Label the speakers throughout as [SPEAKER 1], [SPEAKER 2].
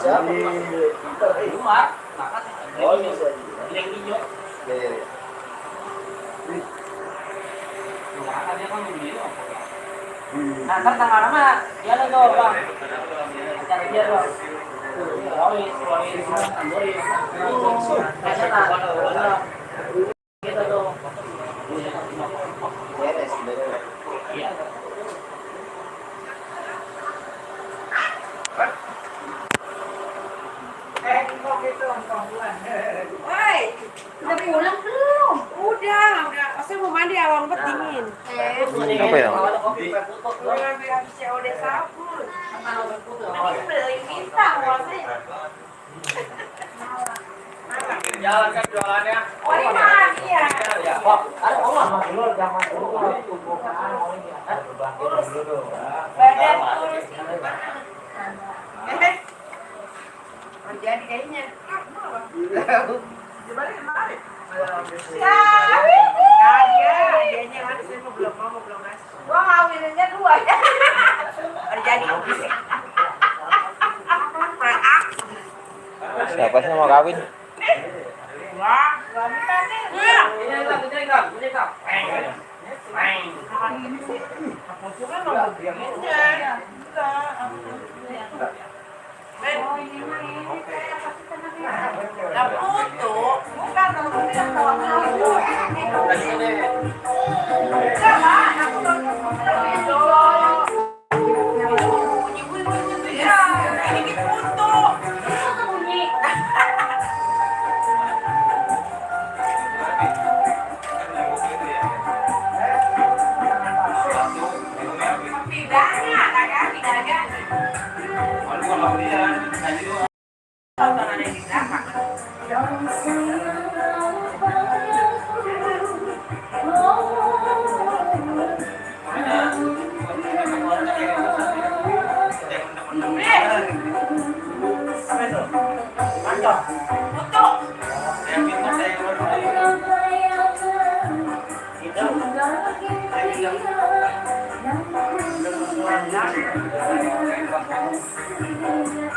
[SPEAKER 1] Nah, ntar tanggal nama dia nih tuh, Bang. Cari dia tuh. Kita tuh.
[SPEAKER 2] Woi, udah pulang belum? Udah. Saya mau mandi awal banget dingin.
[SPEAKER 3] Apa ya?
[SPEAKER 2] Habis COD sabun. Mending beli bintang maksudnya.
[SPEAKER 1] Jalan kan jualannya.
[SPEAKER 2] Oh ini mah iya.
[SPEAKER 1] Kok ada Allah mah dulu zaman dulu
[SPEAKER 2] Badan kurus. Jadi kayaknya. Dibalik kemarin. Ya, kagak. Dianya mana sih belum ngasih. Gua ngawinnya 2 ya. Udah jadi.
[SPEAKER 3] Siapa sih mau kawin?
[SPEAKER 2] Wah, gua minta nih.
[SPEAKER 1] Ini enggak.
[SPEAKER 2] Apa juga mau begini? Oh ini mah ini kayak pasti tenangnya. Lah foto, bukan kalau tidak tahu aku. Enggak lah, aku foto. Bunyi ya, ini foto. Bunyi. Pidana, kagak pidana.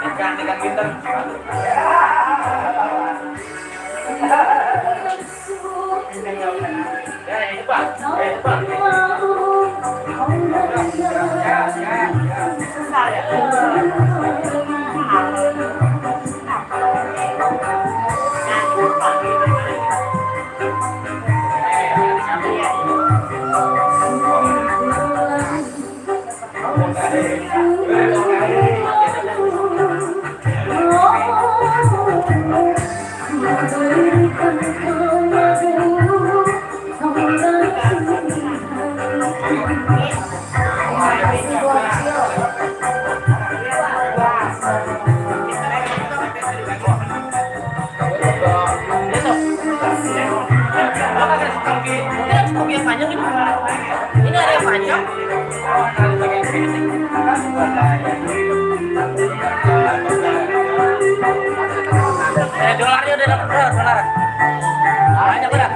[SPEAKER 1] Ikan pinter. Ya, ini Pak. Ini ada yang panjang. Dolarnya udah dapat berapa dolar? Banyak udah.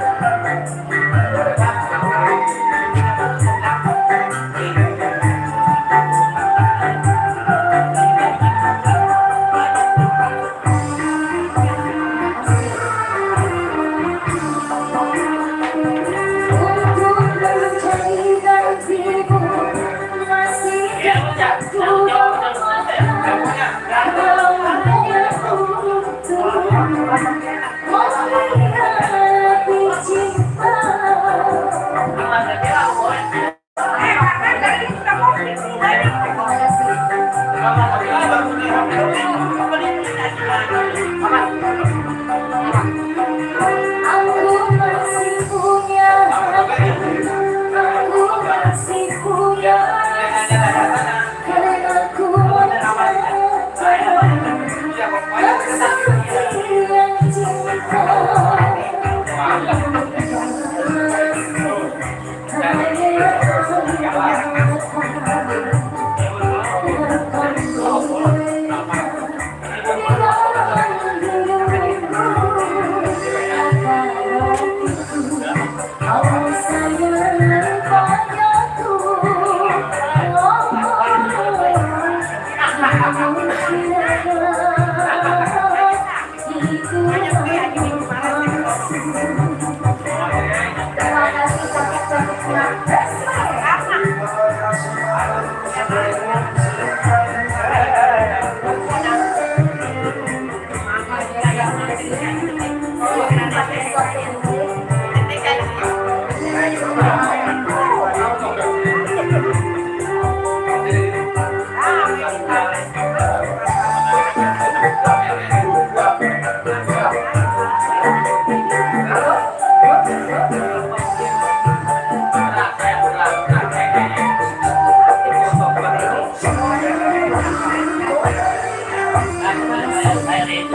[SPEAKER 4] masih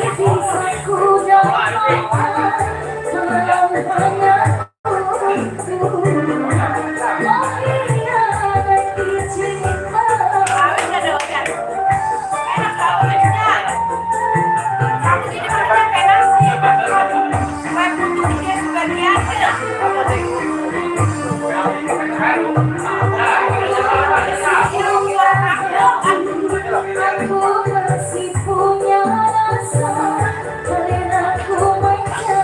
[SPEAKER 4] bisa ku dapat kalau hanya untuk mengkhianati cinta.
[SPEAKER 2] Kamu jadi mana penasi? Saya butuh dia sebagian.
[SPEAKER 4] Aku masih punya rasa kalian aku menjaga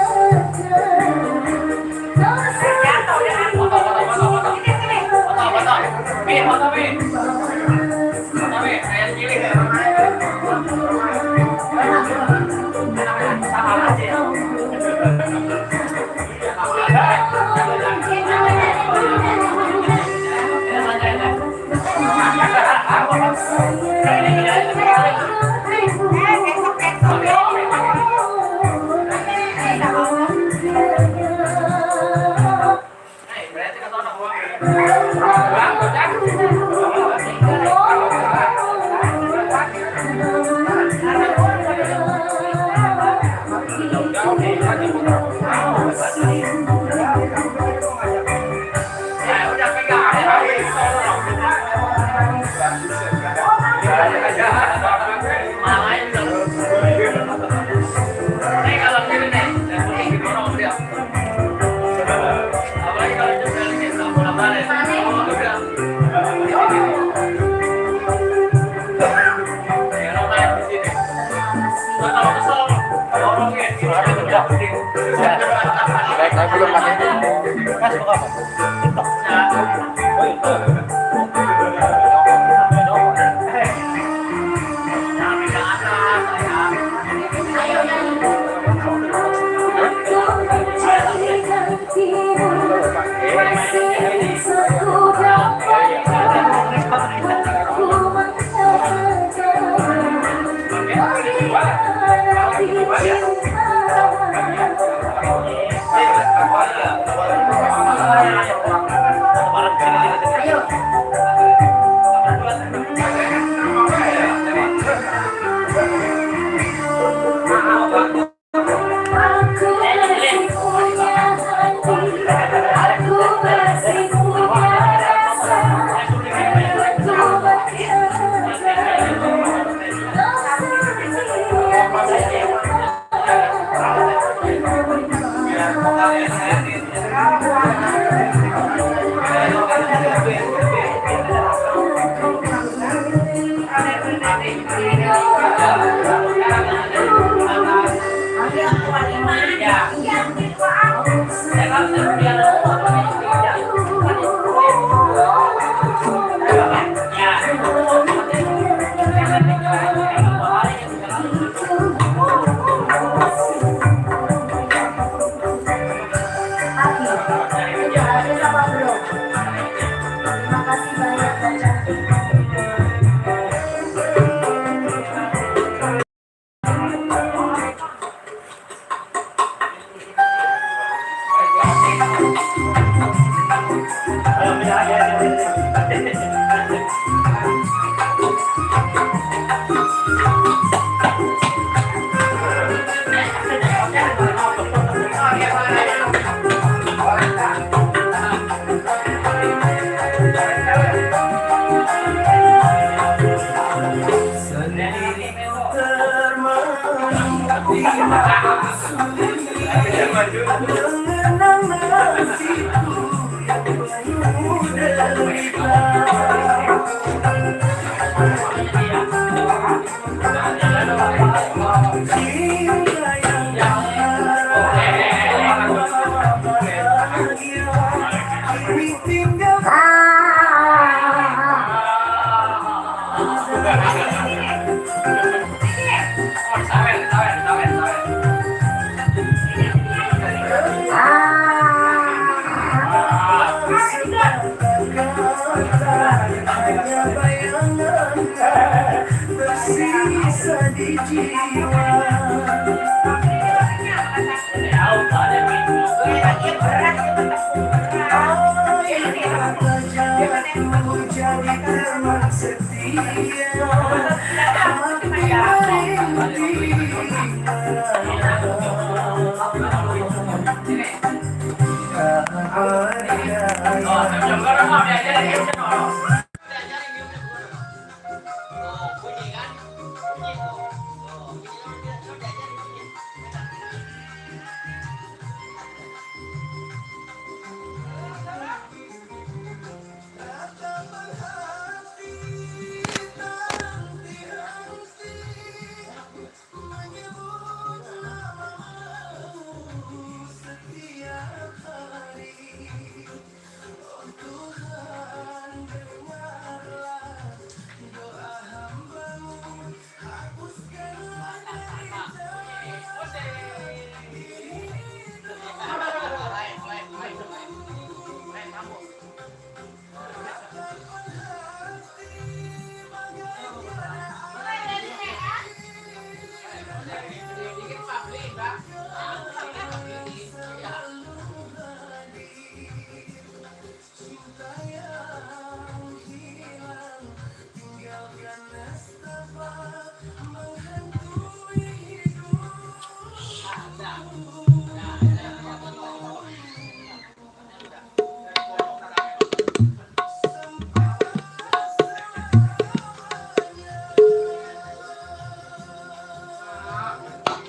[SPEAKER 3] Baik, belum pakai kas buka apa?
[SPEAKER 5] jadi teman setia hati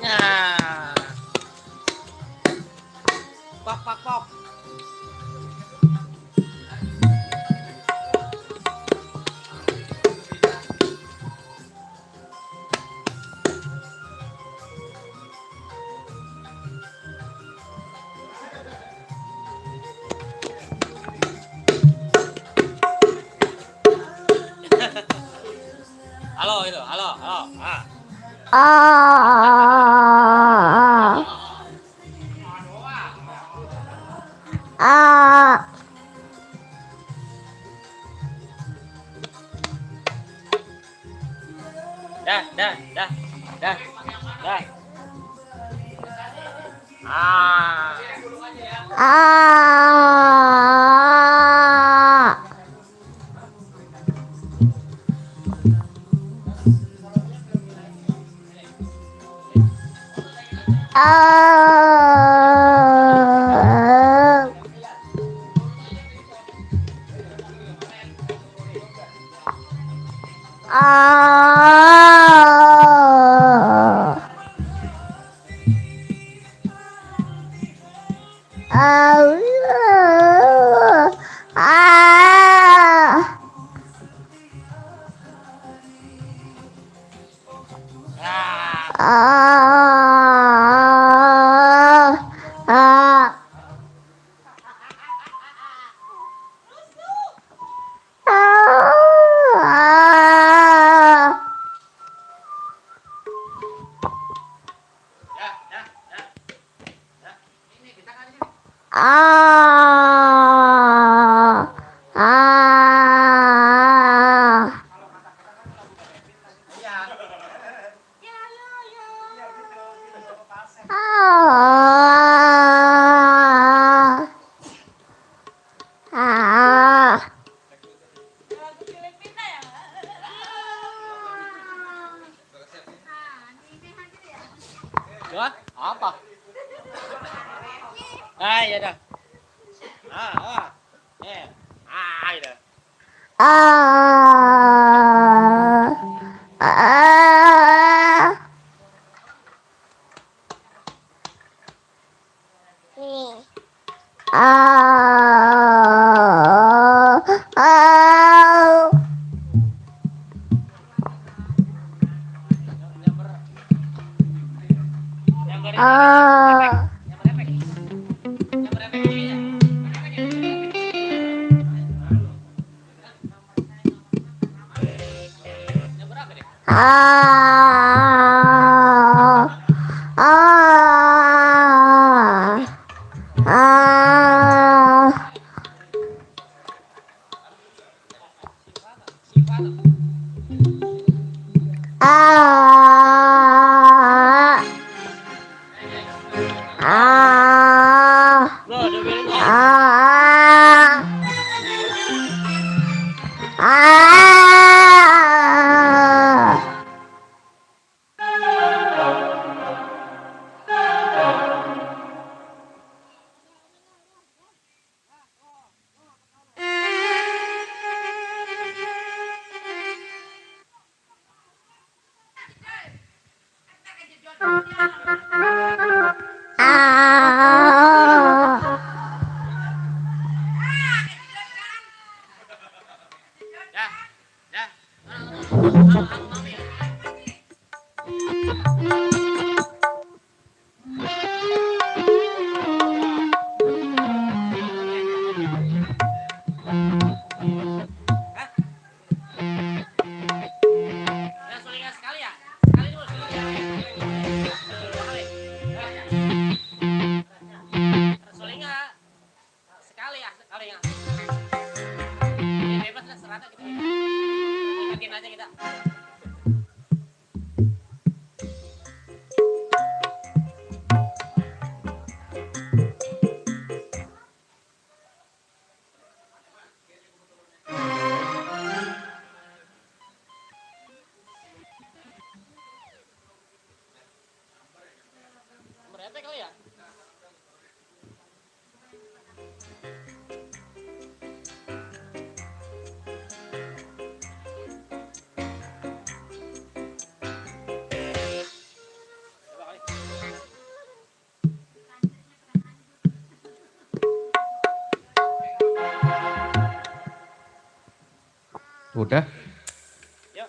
[SPEAKER 1] Nah. Pop pop pop. Halo itu, halo. Dah. Doa? Apa? Ya dah. Ya dah. Ya, sulingan sekali ya. Sekali dulu, sulingan. Sekali ya, sekali ya. Ini bebas lah, serata gitu. Ingetin aja kita. Berapa kali ya?
[SPEAKER 3] Udah.
[SPEAKER 1] Yuk.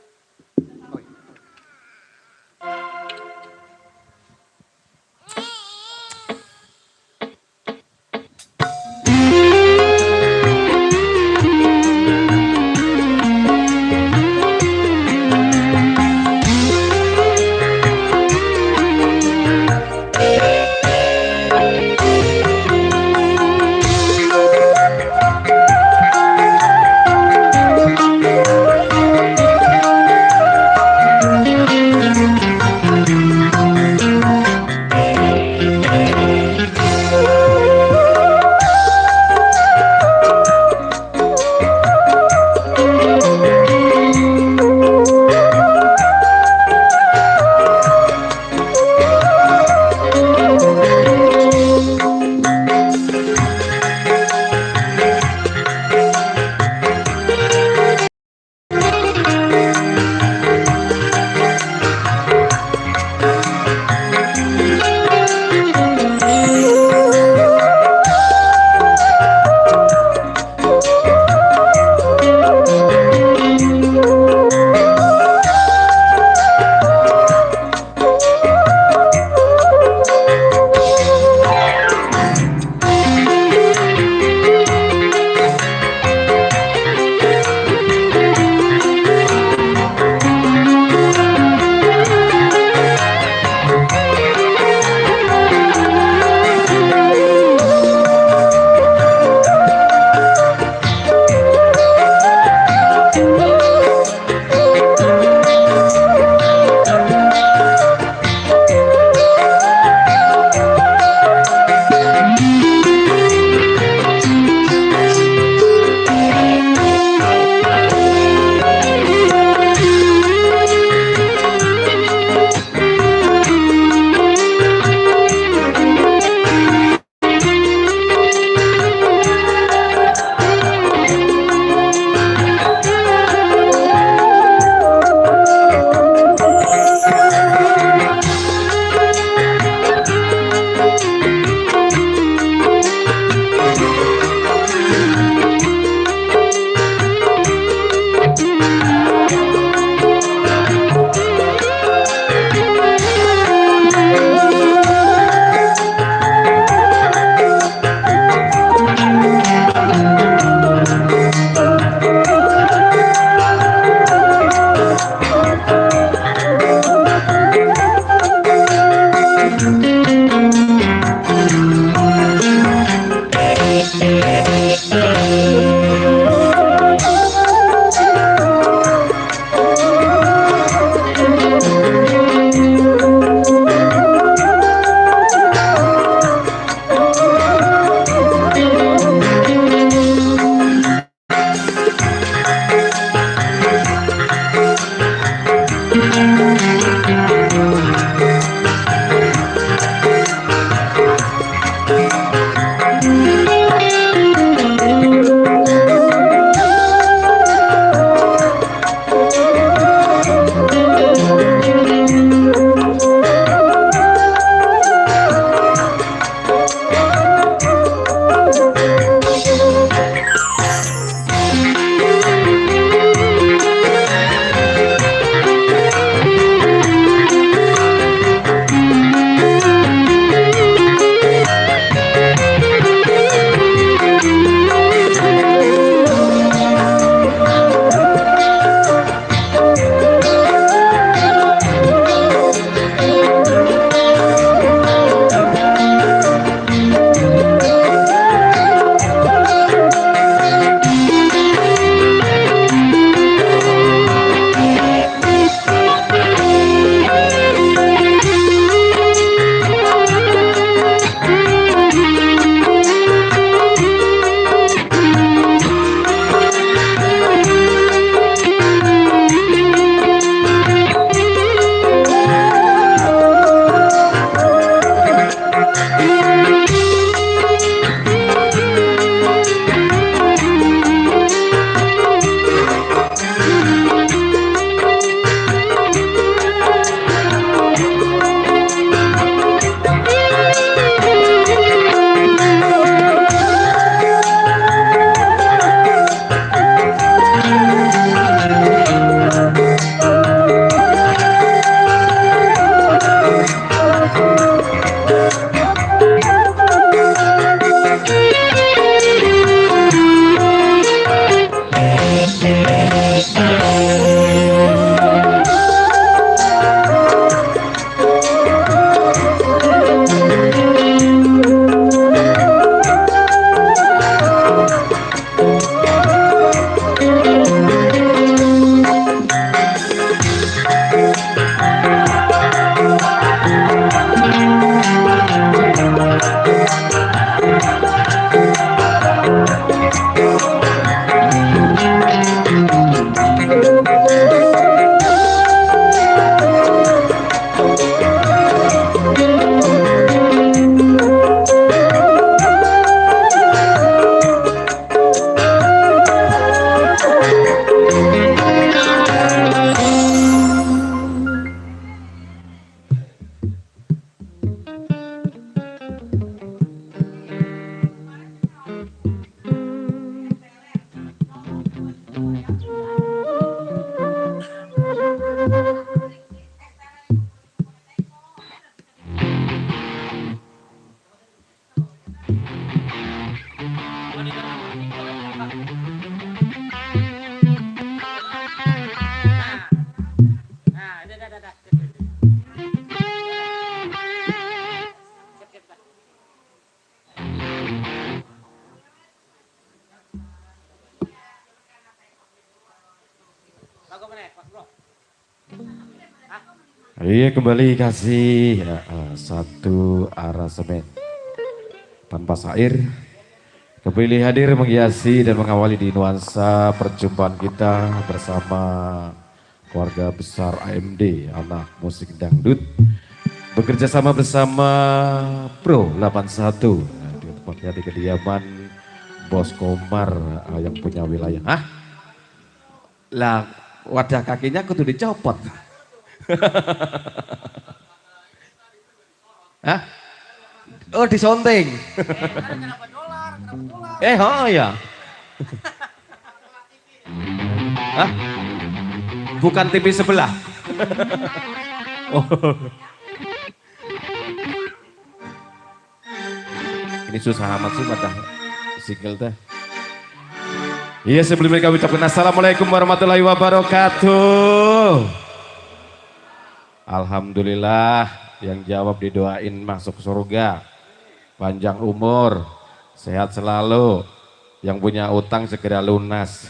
[SPEAKER 1] Nah, dah. Siap, dah. Lagu mana, Mas Bro? Hah?
[SPEAKER 6] Iya kembali kasih satu aransemen tanpa syair kembali hadir menghiasi dan mengawali di nuansa perjumpaan kita bersama keluarga besar AMD anak musik dangdut bekerja sama bersama Pro 81 di tempatnya di kediaman Bos Komar yang punya wilayah. Hah? Lah wadah kakinya kudu dicopot. Hah? Oh disonting.
[SPEAKER 1] Kenapa dolar?
[SPEAKER 6] Oh ya. Hah? Bukan TV sebelah. Oh. Ini susah amat sih mata single teh. Iya sebelumnya kami ucapkan assalamualaikum warahmatullahi wabarakatuh. Alhamdulillah yang jawab didoain masuk surga, panjang umur, sehat selalu, yang punya utang segera lunas.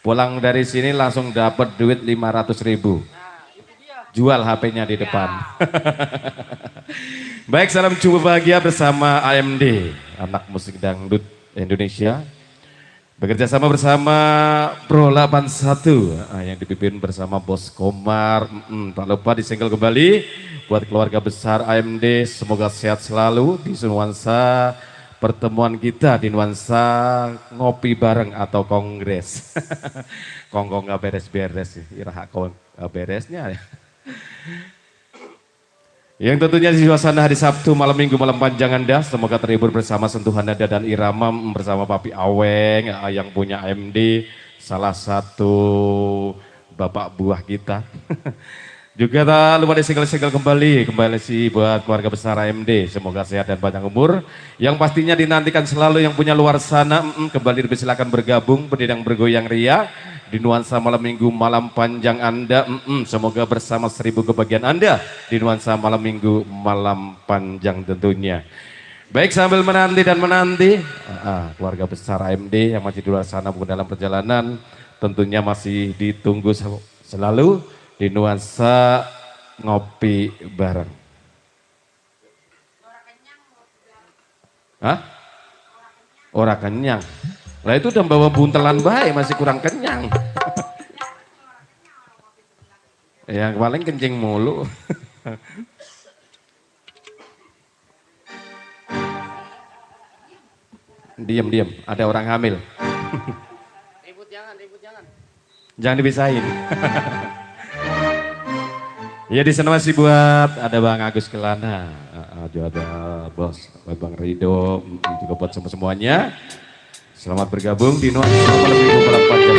[SPEAKER 6] Pulang dari sini langsung dapat duit 500.000. Jual HP-nya di depan. Baik, salam jumpa bahagia bersama AMD, anak musik dangdut Indonesia. Bekerja sama bersama Pro 81 yang dipimpin bersama Bos Komar. Tak lupa di single kembali buat keluarga besar AMD. Semoga sehat selalu di nuansa pertemuan kita di nuansa ngopi bareng atau kongres. Kongkong nggak beres-beres, iraha kong beresnya. Yang tentunya di suasana hari Sabtu malam Minggu malam panjang Anda semoga terhibur bersama sentuhan nada dan irama bersama Papi Aweng yang punya AMD, salah satu bapak buah kita. Juga tak lupa di single-single kembali sih buat keluarga besar AMD, semoga sehat dan panjang umur. Yang pastinya dinantikan selalu yang punya luar sana kembali silakan bergabung berdendang bergoyang ria di nuansa malam Minggu malam panjang Anda. Semoga bersama 1000 kebahagiaan Anda di nuansa malam Minggu malam panjang tentunya. Baik, sambil menanti keluarga besar AMD yang masih di luar sana bukan dalam perjalanan tentunya masih ditunggu selalu di nuansa ngopi bareng. Hah? Ora kenyang. Lah itu udah bawa buntelan baik masih kurang kenyang. Yang paling kencing mulu. Diam, ada orang hamil.
[SPEAKER 1] Ribut jangan.
[SPEAKER 6] Jangan dipisahin. Ya di sana masih buat ada Bang Agus Kelana, juga ada Bos Bang Rido, juga buat semuanya. Selamat bergabung di nuansa malam Minggu malam panjang.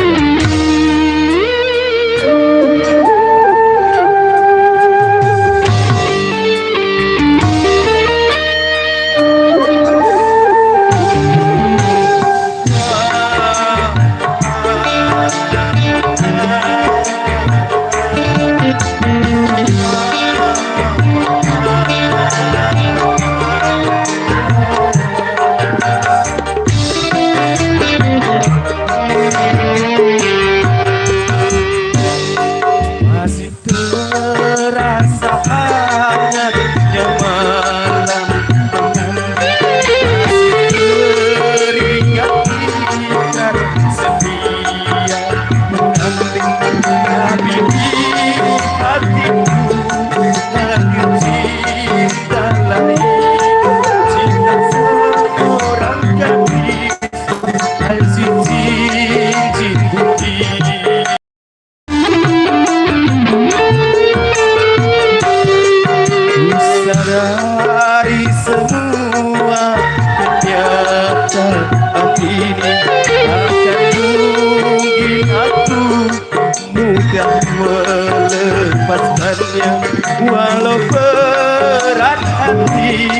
[SPEAKER 6] alasannya, walau berat hati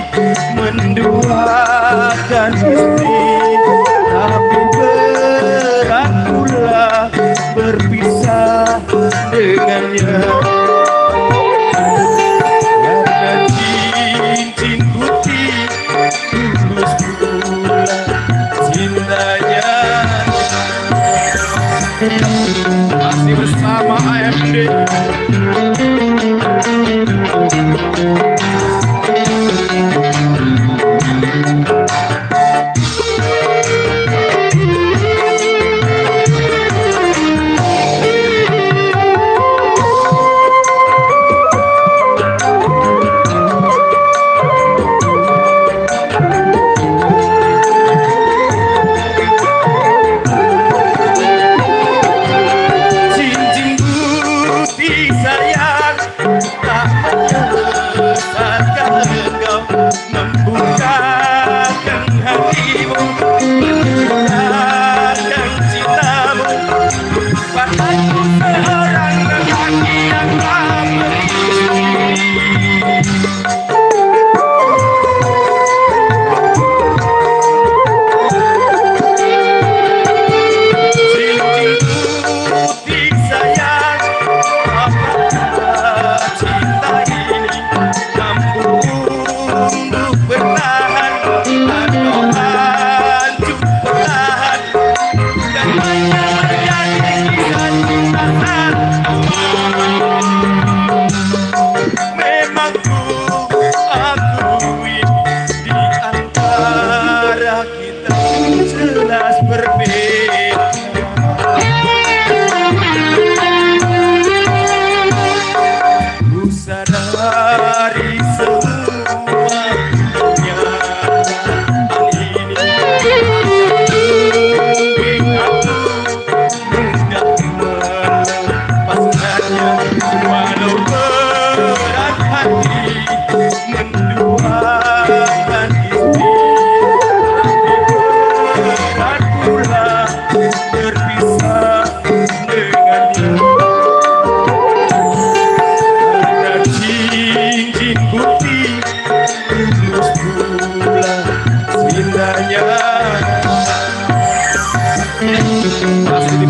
[SPEAKER 6] menduakan istri, tapi berat pula berpisah dengannya. Karena cincin putih tulus pula cintanya. Masih bersama AMD.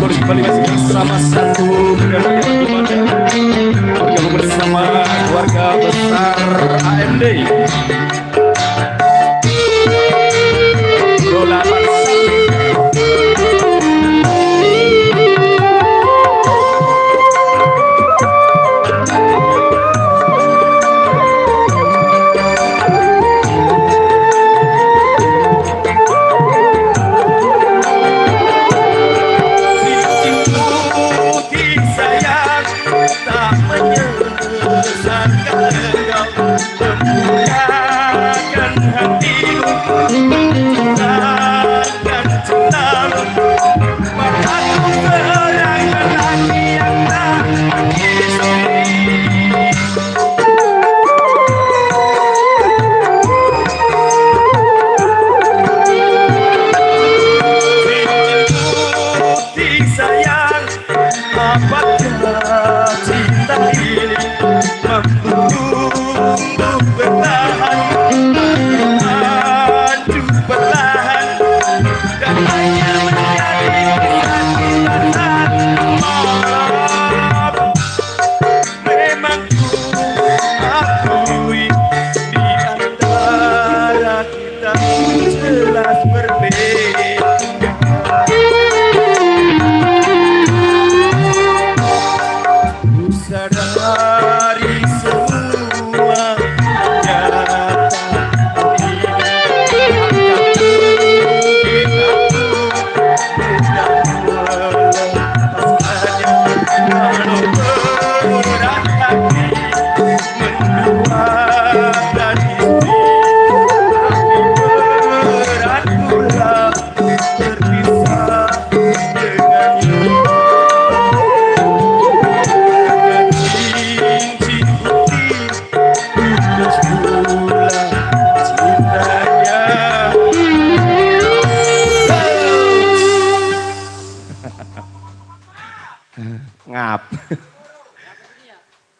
[SPEAKER 6] Kembali masih bersama satu bergabung bersama keluarga besar AMD. Bola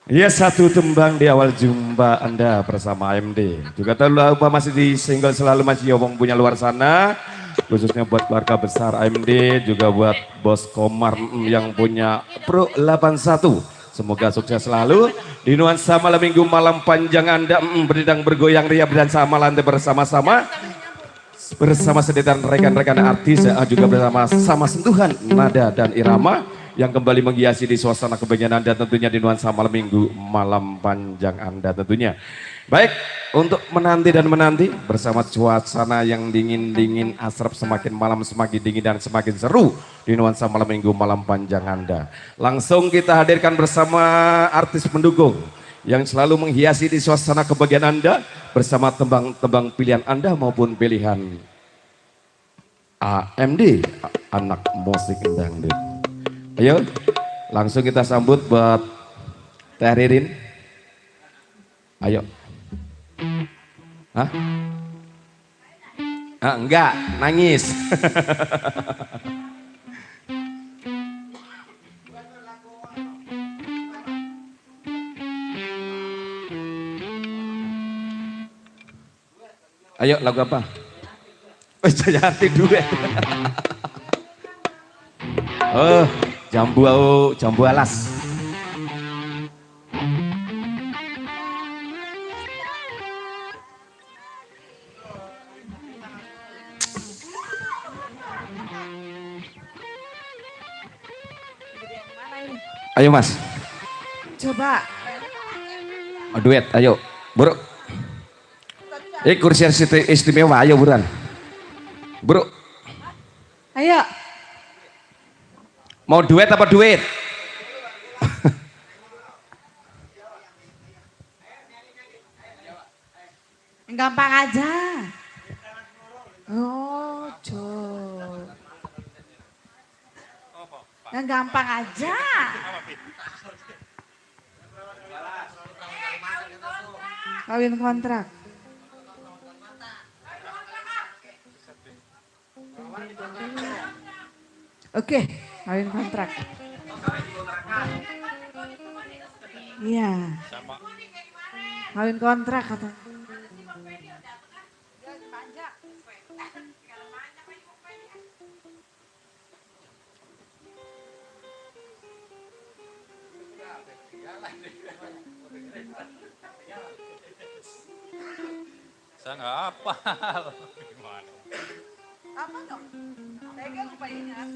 [SPEAKER 6] Ya, satu tembang di awal jumpa Anda bersama AMD. Juga tak lupa masih di single Selalu Masih Yobong punya luar sana. Khususnya buat keluarga besar AMD, juga buat Bos Komar yang punya Pro 81. Semoga sukses selalu. Di nuansa malam minggu malam panjang Anda berdendang bergoyang riang dan sama lantai bersama-sama. Bersama sedetan rekan-rekan artis, juga bersama sama sentuhan nada dan irama yang kembali menghiasi di suasana kebahagiaan Anda tentunya di nuansa malam minggu malam panjang Anda tentunya. Baik, untuk menanti dan menanti bersama suasana yang dingin-dingin, asrap semakin malam semakin dingin dan semakin seru di nuansa malam minggu malam panjang Anda. Langsung kita hadirkan bersama artis pendukung yang selalu menghiasi di suasana kebahagiaan Anda bersama tembang-tembang pilihan Anda maupun pilihan AMD, anak musik dangdut. Ayo, langsung kita sambut buat Teh Ririn. Ayo. Hah? Enggak, nangis. Ayo, lagu apa? Jayati duet. Oh, jambu alas. Ayo Mas.
[SPEAKER 2] Coba.
[SPEAKER 6] Duet, ayo. Bro. Kursi istimewa, ayo buruan. Bro.
[SPEAKER 2] Ayo.
[SPEAKER 6] Mau duet apa duet?
[SPEAKER 2] Gampang aja. Oh, yang gampang aja. Kawin kontrak. Oke, kawin kontrak. Iya. Kawin kontrak kata.
[SPEAKER 3] Saya nggak hafal. Gimana?
[SPEAKER 2] Apa dong? Saya kan lupa ingat.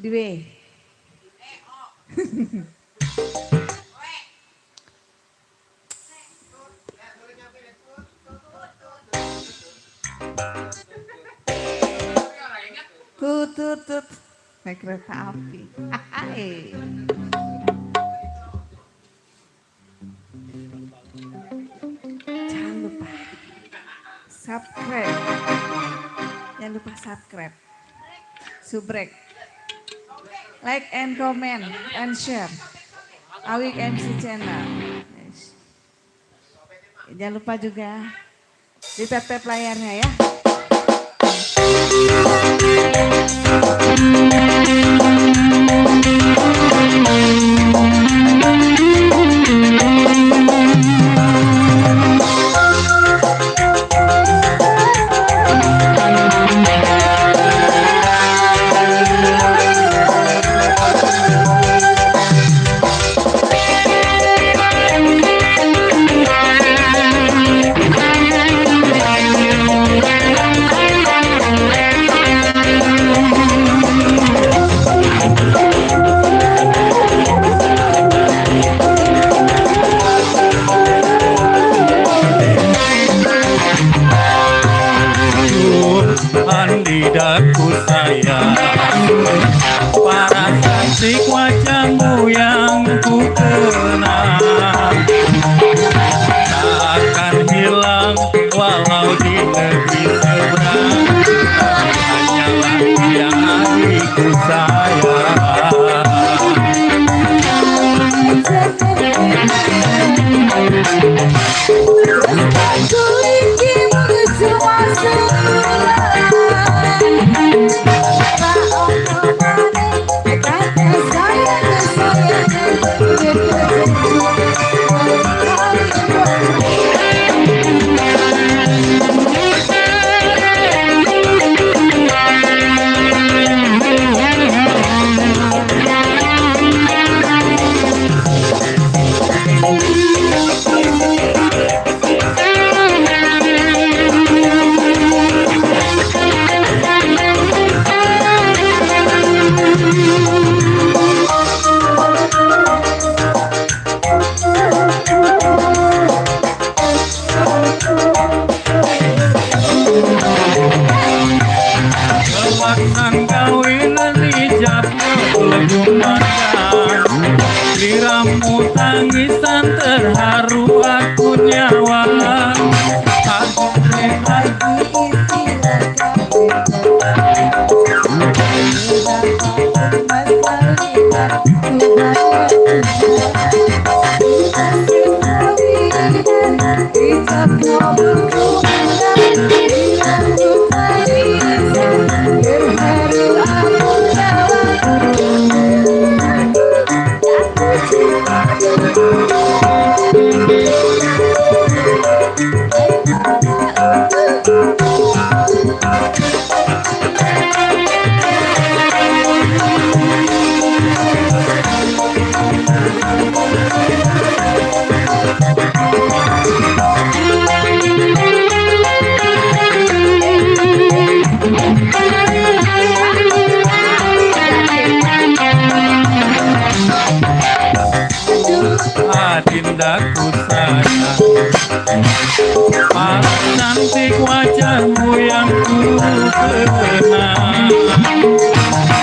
[SPEAKER 2] Dwe. Tut. Naik kereta api. Jangan lupa subscribe. Jangan lupa subscribe. Subrek. Like and comment and share. Awik MC channel. Yes. Jangan lupa juga di tap layarnya ya.
[SPEAKER 7] Daku sayang, para cantik wajahmu yang ku kenal takkan hilang walau di negeri seberang. Hanyalah yang hatiku sayang.
[SPEAKER 4] Ku ingin semua
[SPEAKER 7] memandang liramu tangisan terharu aku nyawa. Aku
[SPEAKER 4] Lagi istilah
[SPEAKER 7] adindaku sayang, paling cantik wajahmu yang ku kenang,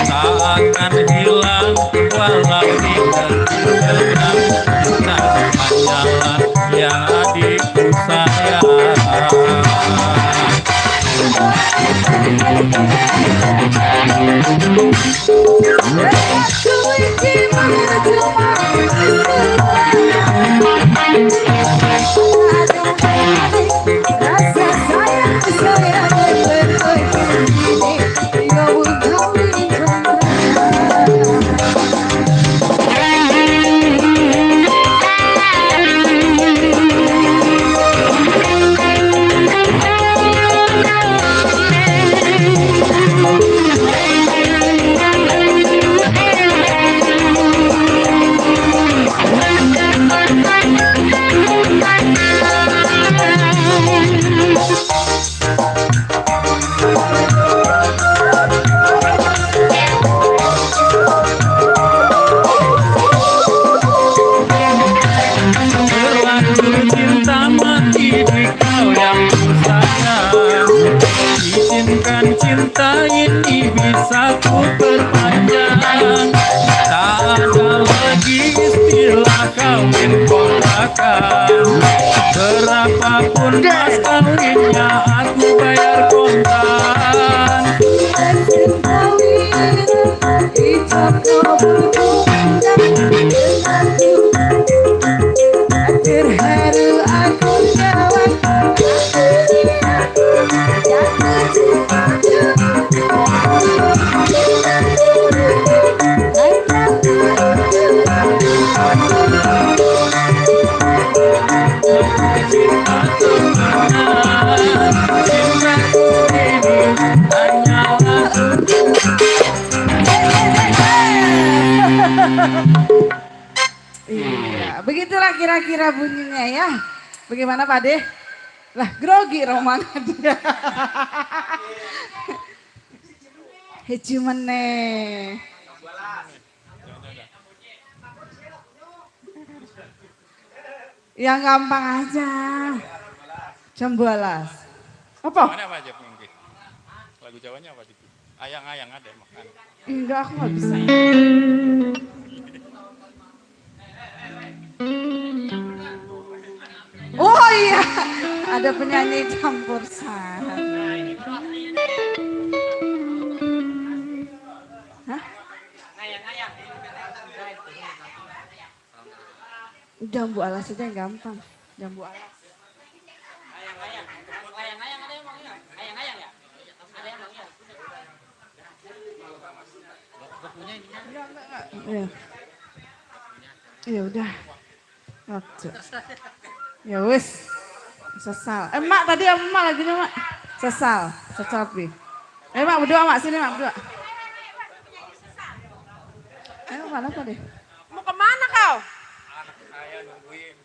[SPEAKER 7] tak akan hilang walau di tergenang. Nah, hanyalah yang adikku sayang. Terlanjur cinta mati di kau yang ku sayang, izinkan cinta ini bisa ku perpanjang. Tak ada lagi istilah kawin kontrakan, berapapun mas kawinnya aku bayar kontan.
[SPEAKER 4] Terharu aku nyawa. Iya, begitulah kira-kira bunyinya ya. Bagaimana Pak De? Lah grogi roman dia. Heci meneh. Yang gampang aja. Jam 12. Apa?
[SPEAKER 7] Mana apa aja mungkin? Lagu Jawanya apa itu? Ayang-ayang ada makan.
[SPEAKER 4] Enggak, aku nggak bisa. Oh iya, ada penyanyi campur sari. Hah?
[SPEAKER 1] Ayang-ayang.
[SPEAKER 4] Jambu alas aja yang gampang. Jambu alas.
[SPEAKER 1] Ayang-ayang. Ayang-ayang ada yang mau ya? Ayang-ayang ya? Ada yang mau ya?
[SPEAKER 4] Iya. Ya udah. Waktu. Ya wis. Sesal. Mak tadi emak lagi nih mak. Sesal. Secapi. Mak berdua mak sini mak berdua. Ayo mana Pak De?
[SPEAKER 2] Mau kemana kau?
[SPEAKER 7] Saya nungguin.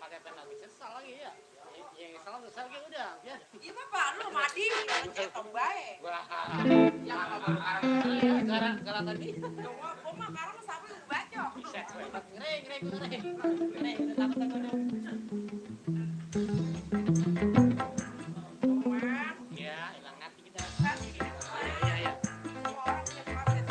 [SPEAKER 1] Pakai pen lagi sesal lagi ya. Ya, salam saja udah, biar.
[SPEAKER 2] Iya Bapak, lu mati cetok bae.
[SPEAKER 1] Wah, ya gara tadi.
[SPEAKER 2] Gua mah karena sampai bacok.
[SPEAKER 1] Ngeri, udah takut. Ya, hilang hati kita. Iya.
[SPEAKER 2] Semua orang punya proses.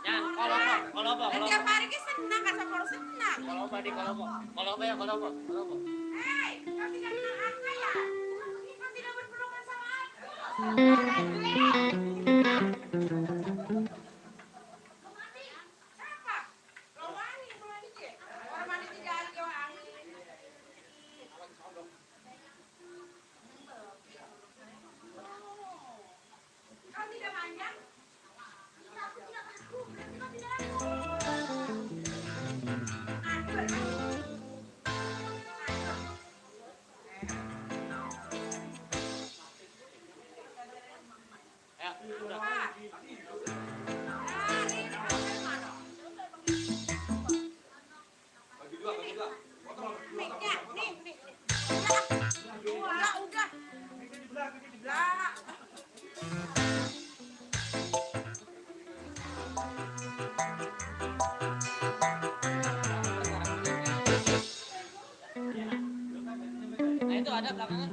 [SPEAKER 1] Ya, kalau apa?
[SPEAKER 2] Tiap hari kita senang, kan sama orang senang.
[SPEAKER 1] Kalau apa?
[SPEAKER 2] Hei, kau tidak kenal aku ya? Kau tidak berpelukan sama aku. Siapa? Romani dia. Romani tidak ada angin. Kau tidak manjang? Aku tidak aku, berarti kau tidak aku.
[SPEAKER 1] Ya, udah. Nah, itu ada belakangan.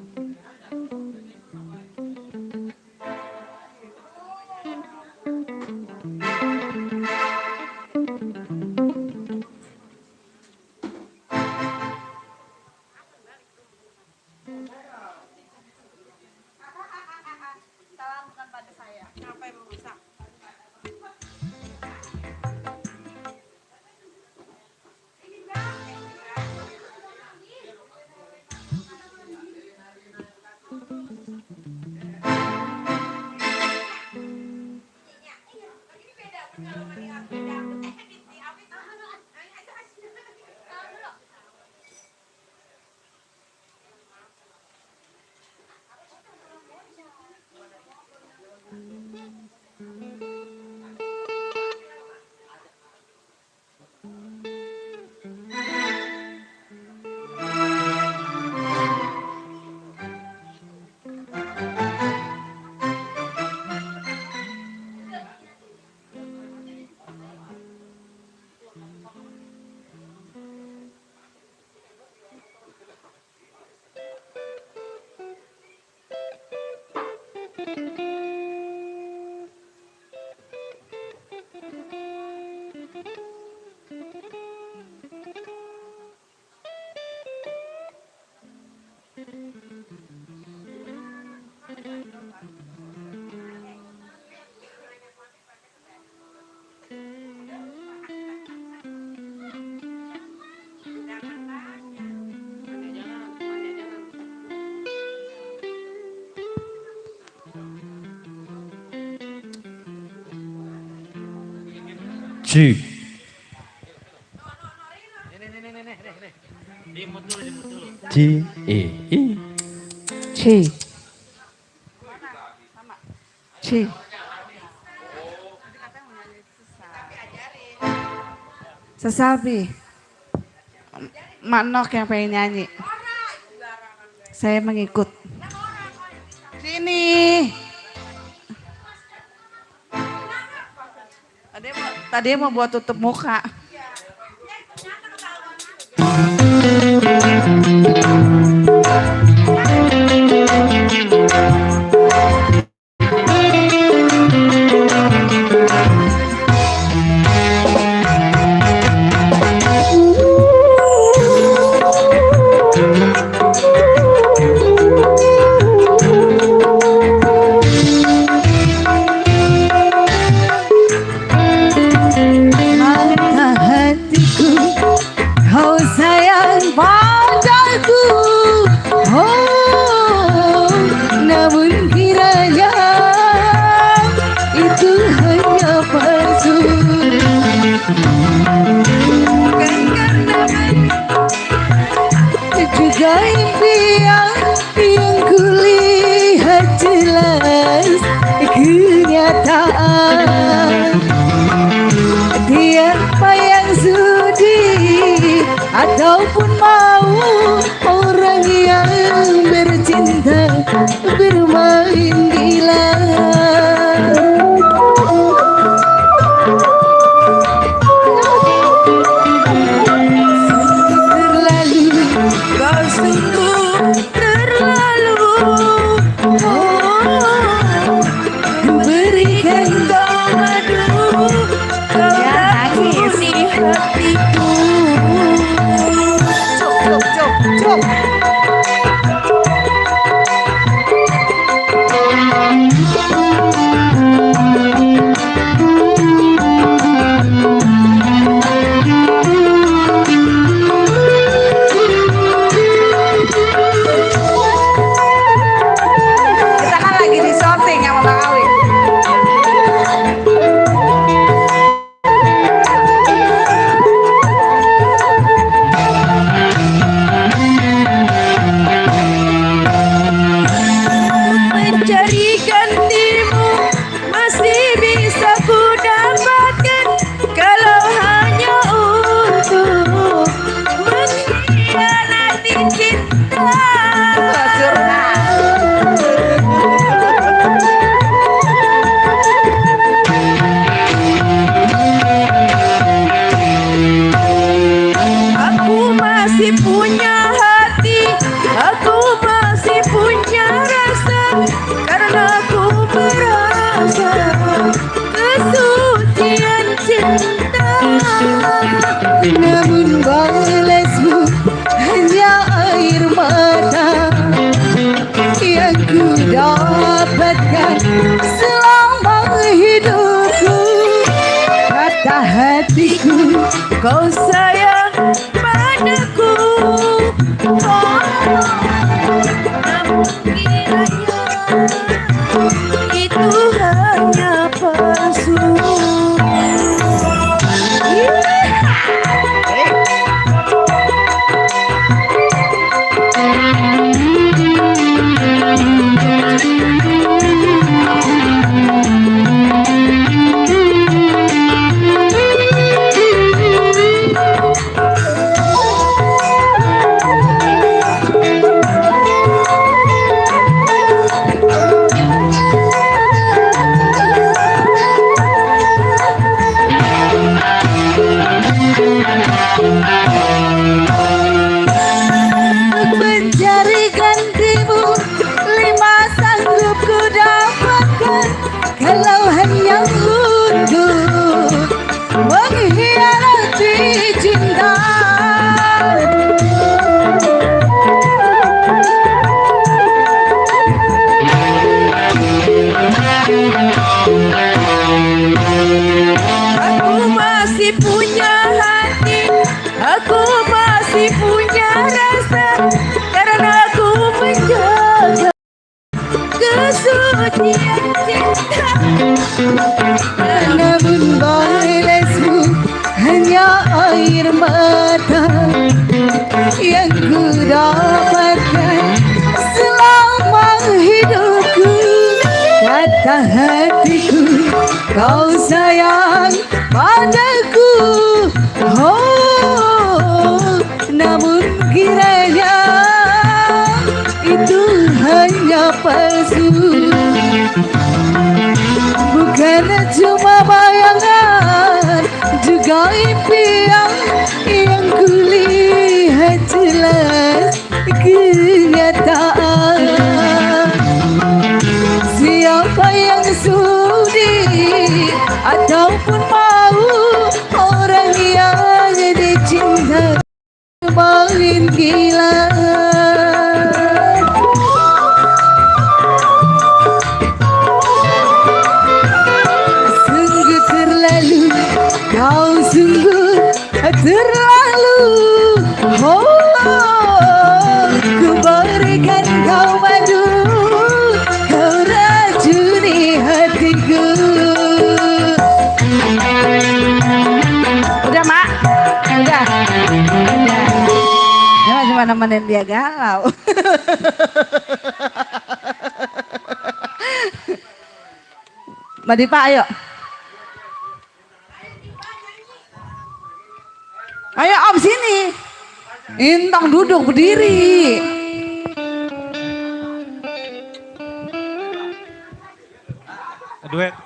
[SPEAKER 2] Salah bukan pada saya. Kenapa yang merusak?
[SPEAKER 6] C.
[SPEAKER 1] Dimut dulu.
[SPEAKER 6] C. E. I.
[SPEAKER 4] C. C. Sesalpi. Mak Nok yang pengen nyanyi. Saya mengikut. Sini. Tadi mau buat tutup muka. Mata hatiku
[SPEAKER 2] Bukan karena juga impian yang kulihat jelas kenyataan. Tiada yang sudi ataupun mau orang yang bercinta bermain gila. Terlalu, kau sungguh terlalu, berikan kau madu, kau racuni hatiku. Cuk. Kita kan lagi di syuting sama Bang Awi. Mencari gantimu masih bisa ku dapatkan kalau hanya untuk mengkhianati cinta. Aku masih punya hati, aku masih punya rasa, karena aku merasa kesucian cinta. Namun balasmu hanya air mata yang ku dapatkan selama hidupku. Kata hatiku, kau sayang padaku. Namun kiranya itu hanya palsu. Mencari gantimu, lima sanggup ku dapatkan kalau hanya untuk mengkhianati cinta. Aku masih punya hati, aku masih punya rasa, karena aku menjaga kesucian cinta. Namun balasmu hanya air mata yang ku dapatkan selama hidupku. Kata hatiku, kau sayang padaku. Oh, namun kiranya itu hanya palsu. Bukan cuma bayangan, juga impian yang kulihat jelas kenyataan. Siapa yang sudi ataupun mau orang yang dicinta main gila. Sungguh terlalu, kau sungguh terlalu. Oh, ku berikan kau madu, kau racuni hatiku. Udah
[SPEAKER 4] gimana nemenin dia galau. Mbak Dipa ayo. Ayo Om sini. Intang duduk berdiri.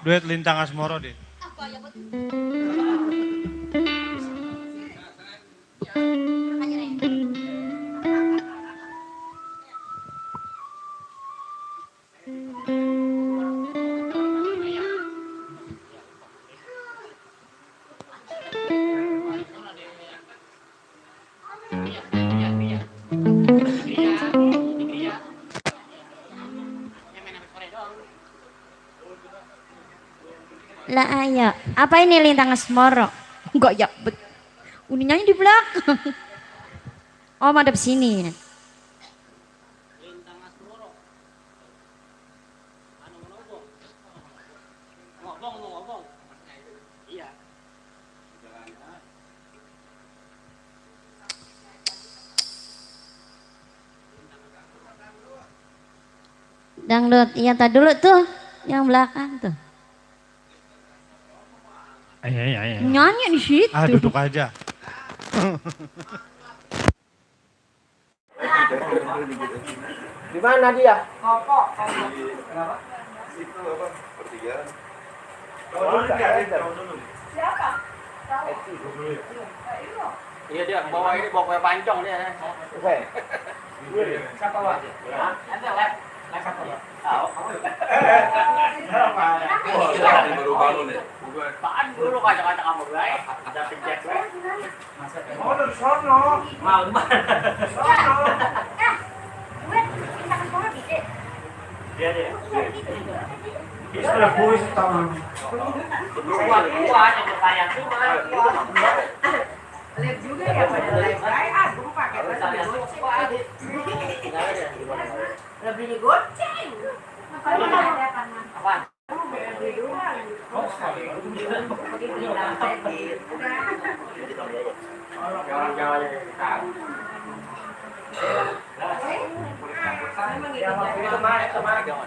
[SPEAKER 8] Duet Lintang Asmoro deh.
[SPEAKER 9] Lah ayo, apa ini Lintang Asmoro? Enggak ya, uninya di belakang. Oh, madep sini. Dangdut, iya tadi dulu tuh, yang belakang tuh.
[SPEAKER 8] Iya.
[SPEAKER 9] Nyanyi di situ.
[SPEAKER 8] Ah, duduk aja.
[SPEAKER 3] Di mana dia?
[SPEAKER 2] Kopok.
[SPEAKER 3] Kenapa? Itu apa? Pertigaan.
[SPEAKER 2] Siapa?
[SPEAKER 1] Iya dia bawa ini bawa kue pancong dia.
[SPEAKER 3] Oke.
[SPEAKER 1] Siapa Wak? Ada lab. Lab apa ya? Tahu.
[SPEAKER 3] Baru bangun ya.
[SPEAKER 1] Apaan dulu kacang-kacang kamu guys? Ada pencet guys.
[SPEAKER 2] Oh, dari sono.
[SPEAKER 1] Mau di mana?
[SPEAKER 2] Sono.
[SPEAKER 1] Dia.
[SPEAKER 2] Bisa ada buis tahu.
[SPEAKER 1] Kuat yang berkaya tuh mana?
[SPEAKER 2] Lihat juga ya pada live. Aku pakai lebih goceng.
[SPEAKER 1] Apaan?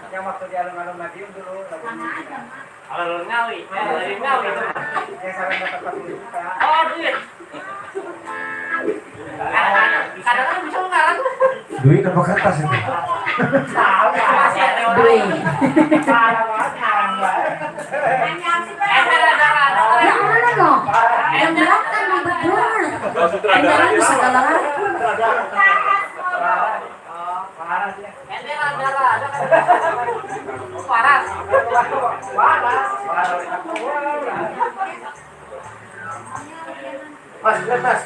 [SPEAKER 3] Yang waktu di alun-alun Madiun dulu
[SPEAKER 1] Alun Ngawi. Ngawi.
[SPEAKER 3] yang sarana tempat duduk.
[SPEAKER 1] Oh, duit. Kadang-kadang bisa ngarang.
[SPEAKER 3] Duit apa kertas itu?
[SPEAKER 2] Tahu ya.
[SPEAKER 1] Masih ada orang.
[SPEAKER 2] Duit. Parah banget, parah banget.
[SPEAKER 9] Ya mana no? Yang belakang ribet banget. Endaran bisa segala ragu.
[SPEAKER 3] Parah dia.
[SPEAKER 1] Paras.
[SPEAKER 3] Mas, lihat mas.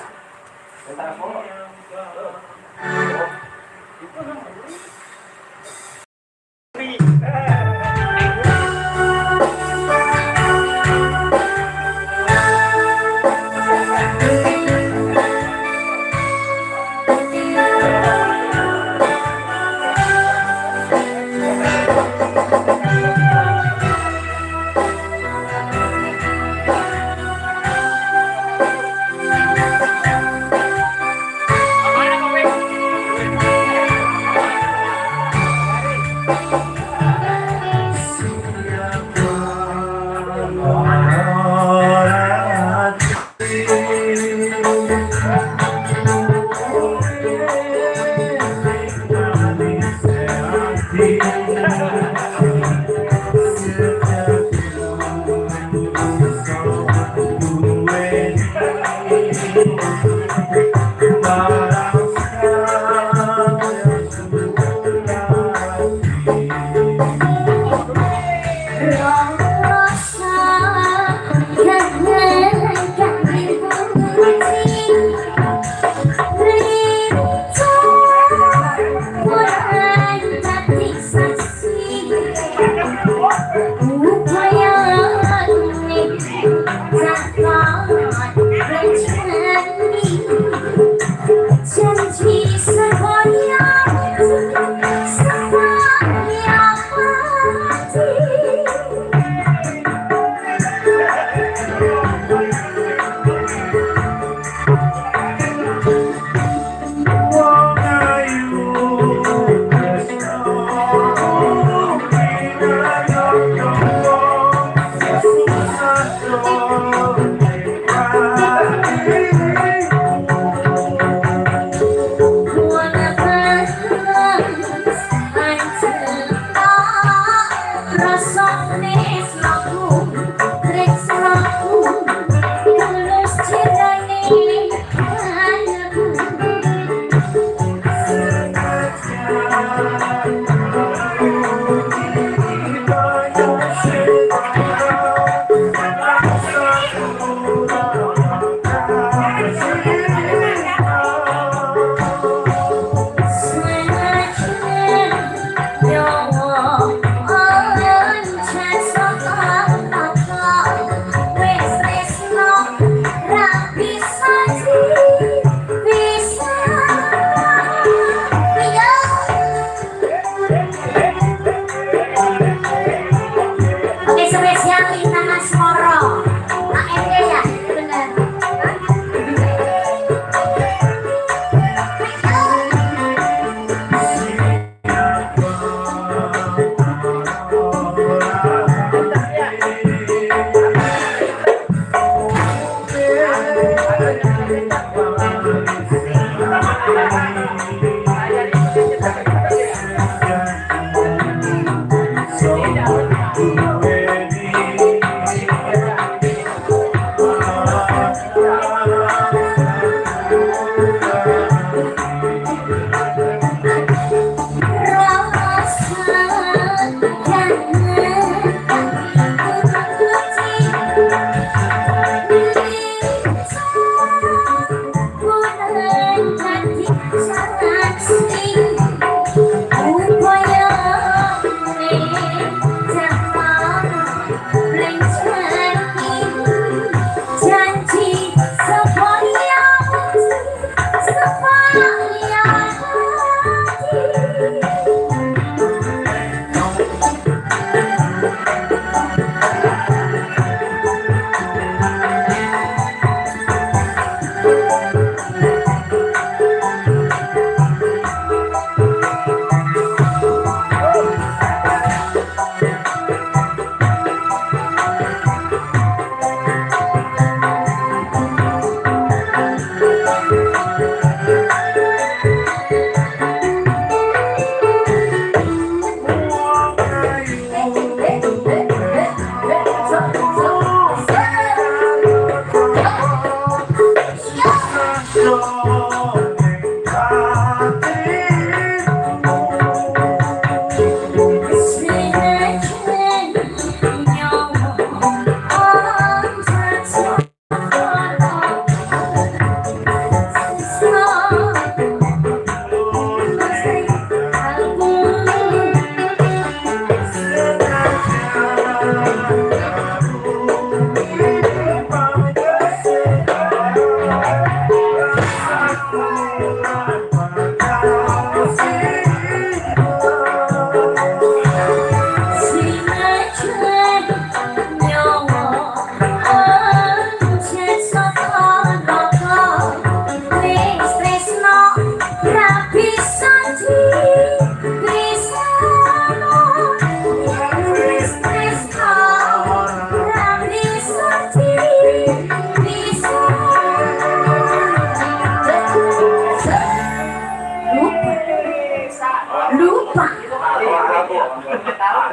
[SPEAKER 9] Lupa.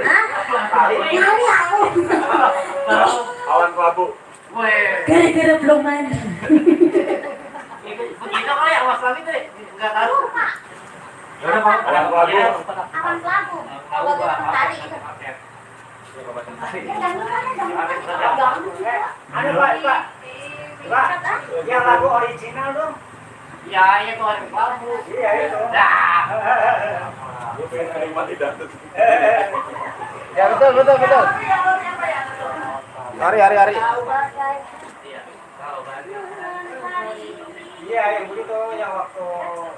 [SPEAKER 9] Hah? Kali aku.
[SPEAKER 3] Awan kelabu.
[SPEAKER 9] Gara-gara belum mandi.
[SPEAKER 1] Begitu kali awas lagi tuh. Enggak tahu.
[SPEAKER 3] Awan kelabu.
[SPEAKER 2] Awan pelaku. Kalau dia tadi.
[SPEAKER 1] Aduh, Pak. Pak, yang lagu original dong. Ya, itu orang kelabu. Iya, itu. Dah.
[SPEAKER 3] Ya betul. Hari.
[SPEAKER 1] Iya, yang begitu yang waktu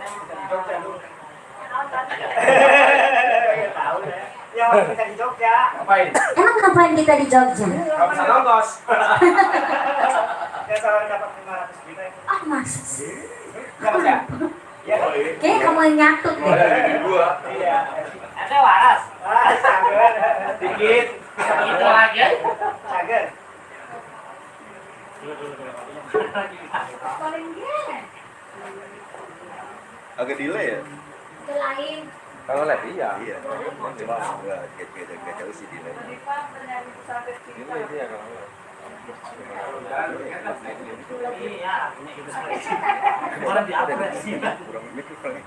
[SPEAKER 1] di Jogja dulu. Tahu ya. Yang waktu kita di Jogja.
[SPEAKER 3] Ngapain?
[SPEAKER 9] Emang ngapain kita di Jogja?
[SPEAKER 3] Kamu bisa nongkos.
[SPEAKER 1] Saya selalu dapat 500 juta itu.
[SPEAKER 9] Ah, masa sih?
[SPEAKER 1] Enggak Mas ya? Iya.
[SPEAKER 9] Kayaknya kamu yang nyatut deh.
[SPEAKER 1] Iya. Ada waras. Cager.
[SPEAKER 3] Dikit.
[SPEAKER 1] Itu lagi. Cager.
[SPEAKER 3] Agak delay ya?
[SPEAKER 2] Itu lain.
[SPEAKER 3] Kalau live iya. Iya. Cuma enggak jauh sih delay. Delay dia kalau.
[SPEAKER 1] Iya, orang di upgrade sih.
[SPEAKER 3] Kurang mikrofon.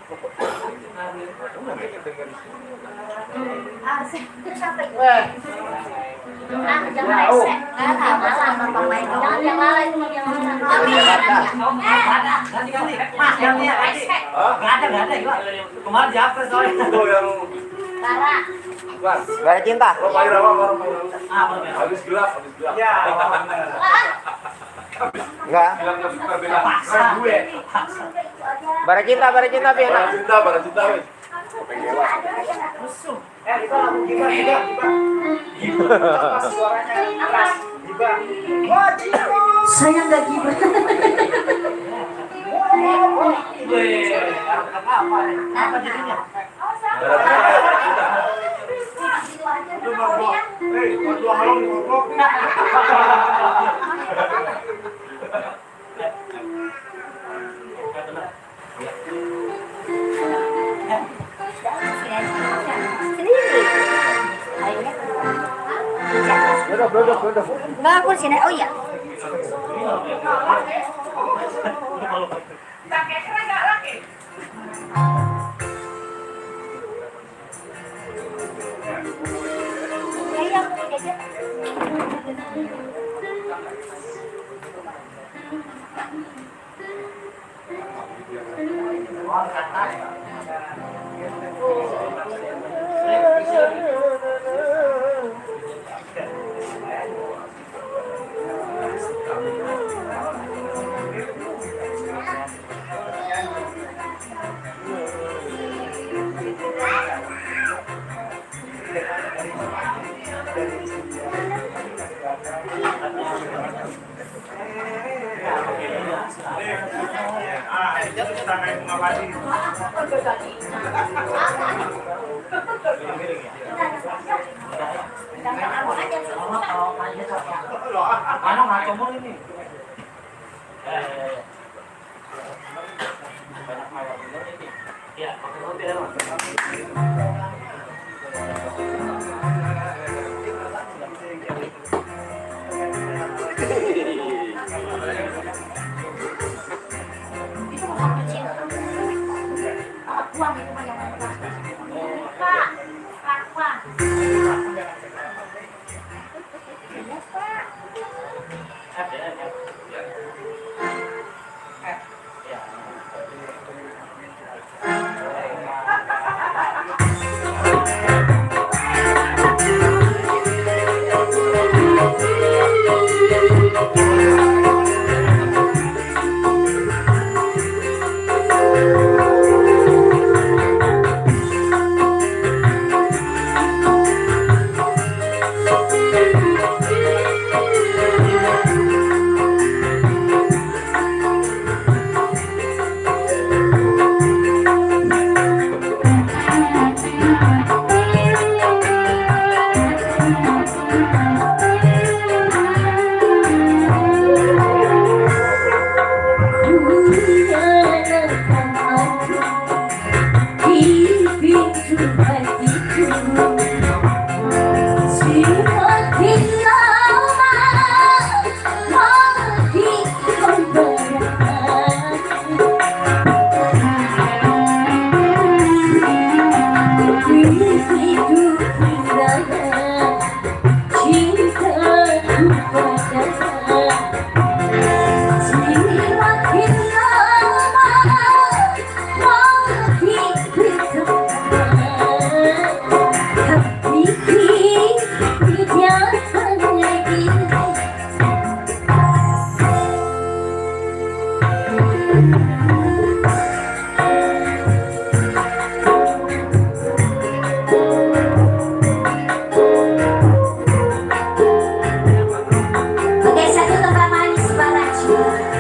[SPEAKER 2] Jangan reset. Malah nonton main. Jangan yang lalai cuma yang
[SPEAKER 1] Mas, yang dia reset. Enggak ada juga. Kemarin di upgrade soalnya.
[SPEAKER 3] Oh yang
[SPEAKER 2] Bara.
[SPEAKER 3] Bara cinta. Bapak Irama. Habis gelap.
[SPEAKER 1] Iya.
[SPEAKER 3] Enggak.
[SPEAKER 1] Paksa gue.
[SPEAKER 3] Bara cinta Piana. Bara cinta wes.
[SPEAKER 1] Musuh. Itu lagu Giba. Pas suaranya keras. Giba. Wah, Giba.
[SPEAKER 9] Saya nggak gibah.
[SPEAKER 1] Apa jadinya?
[SPEAKER 3] Duduk.
[SPEAKER 2] Enggak, aku sini. Oh iya. Iya, aku mau jajan.
[SPEAKER 1] Ano nggak ngomong ini? Banyak mawar ini. Ya, pakai roti ya, Mas.
[SPEAKER 9] Oke, satu tempat manis Baraji.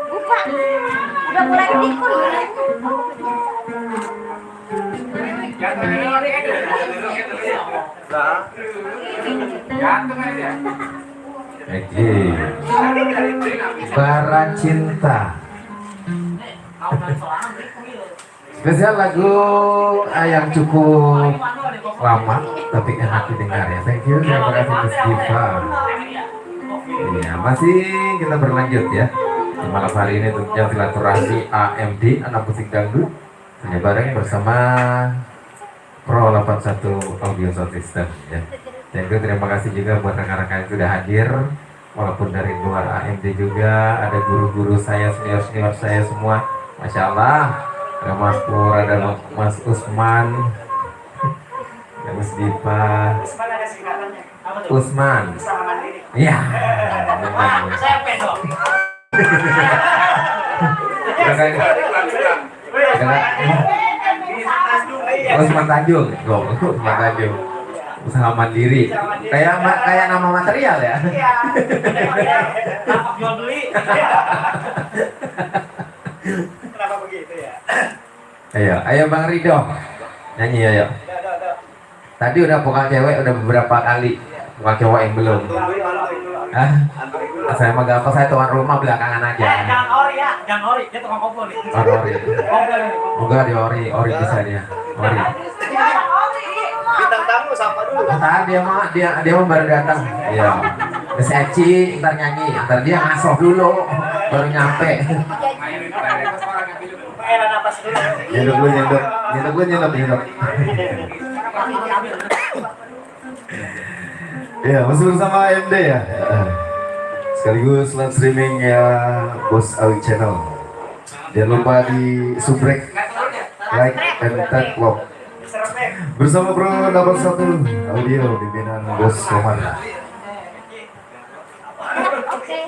[SPEAKER 9] Buka. Udah mulai tikun.
[SPEAKER 3] Oke. Bara Cinta. Spesial lagu yang cukup lama tapi enak didengar ya. Thank you, terima kasih Mas Diva. Iya, masih kita berlanjut ya. Di malam hari ini tentunya silaturahmi AMD Anak Musik Dangdut hanya bareng bersama Pro 81 Audio Sound System ya. Thank you, terima kasih juga buat rekan-rekan yang sudah hadir walaupun dari luar AMD juga, ada guru-guru saya, senior-senior saya semua, Masya Allah, ada Mas Pur, ada Mas Usman, ada Mas Dipa, Usman, iya,
[SPEAKER 1] Saya pedok.
[SPEAKER 3] Usman Tanjung, Usman Tanjung, usaha mandiri, kayak nama material ya.
[SPEAKER 1] Lapak jual beli.
[SPEAKER 2] Kenapa begitu ya?
[SPEAKER 3] Ayo Bang Rido, nyanyi ayo. Tadi udah vokal cewek udah beberapa kali, vokal cowok yang belum. Hah? Saya mah gampang, saya tuan rumah belakangan aja.
[SPEAKER 1] Jangan ori ya, jangan ori. Dia tukang kompor nih.
[SPEAKER 3] Ori. Enggak di ori bisa dia. Ori.
[SPEAKER 2] Bintang tamu siapa dulu?
[SPEAKER 3] Ntar dia mah baru datang. Iya. Terus Eci ntar nyanyi, ntar dia ngasoh dulu baru nyampe.
[SPEAKER 2] Pengen napas dulu.
[SPEAKER 3] Nyenduk. Ya, masih bersama AMD ya. Sekaligus live streaming ya Bos Awi Channel. Jangan lupa di subrek, like, and tag vlog. Bersama Pro 81 Audio di binaan Bos Komar.
[SPEAKER 9] Oke.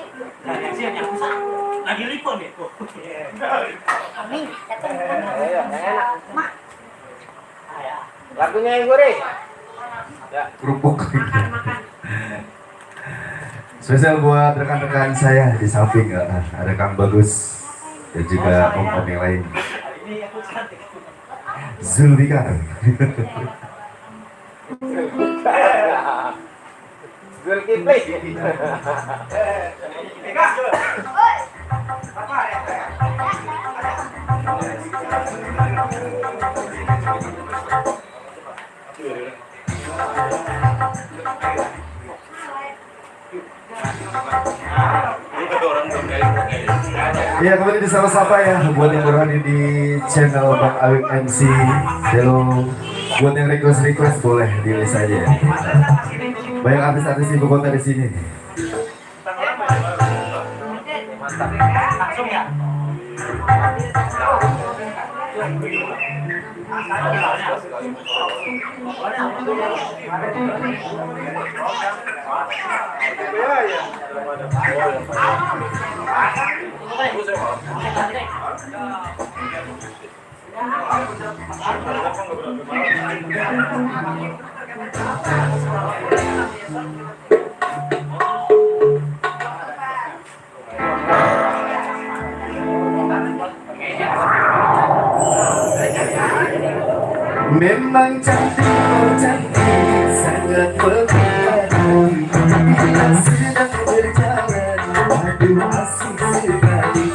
[SPEAKER 1] Lagi lipon nih.
[SPEAKER 9] Kami datang. Mak.
[SPEAKER 2] Lagunya yang gue
[SPEAKER 3] Kerupuk. Spesial buat rekan-rekan saya di samping ada Kang Bagus dan juga om-om yang lain. Zulfikar.
[SPEAKER 2] Zulkifli.
[SPEAKER 3] Ya kembali disapa-sapa ya buat yang berada di channel Bang Awik MC. Hello, buat yang request boleh di list aja ya. Banyak artis-artis ibu kota di sini.
[SPEAKER 1] Langsung ya.
[SPEAKER 5] Memang cantik, oh cantik, sangat berpengaruh. Bila sedang berjalan, aduh asik sekali.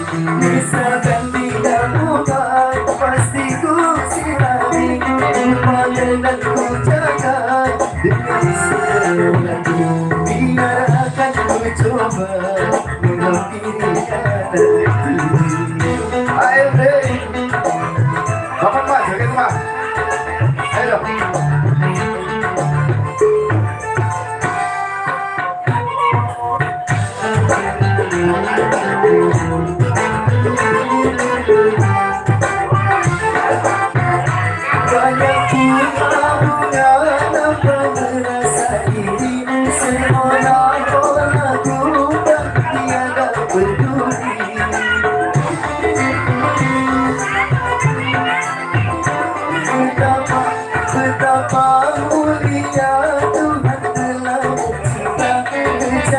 [SPEAKER 5] Misalkan tidak muka, pasti ku sirami. Lupakan dan ku jaga dengan selalu. Biar akan ku coba menghampiri kata itu.
[SPEAKER 3] Ayo deh. Kapan Pak? Joget Pak. Ayo.
[SPEAKER 5] Banyak bunga-bunga tanpa merasa diri. Semua lagu dan tiada peduli. Betapa mulia Tuhan telah mencipta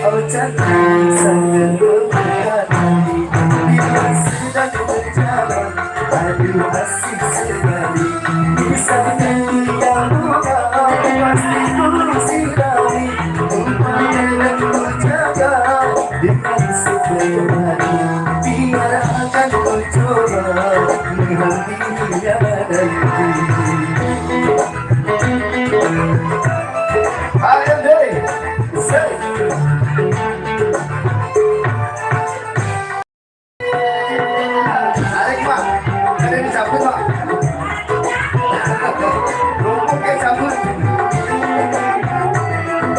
[SPEAKER 5] oh cantik sangat memberkati. Bila sedang berjalan, aduh asik sekali. Misalnya dia buka, pasti ku sirami. Umpanya dan ku jaga dengan sepenuh hati. Biar akan ku coba mengambilnya dariku. Ayam deh, say. Tarik Pak, ada yang dicabut Pak. Rumput kayak cabut.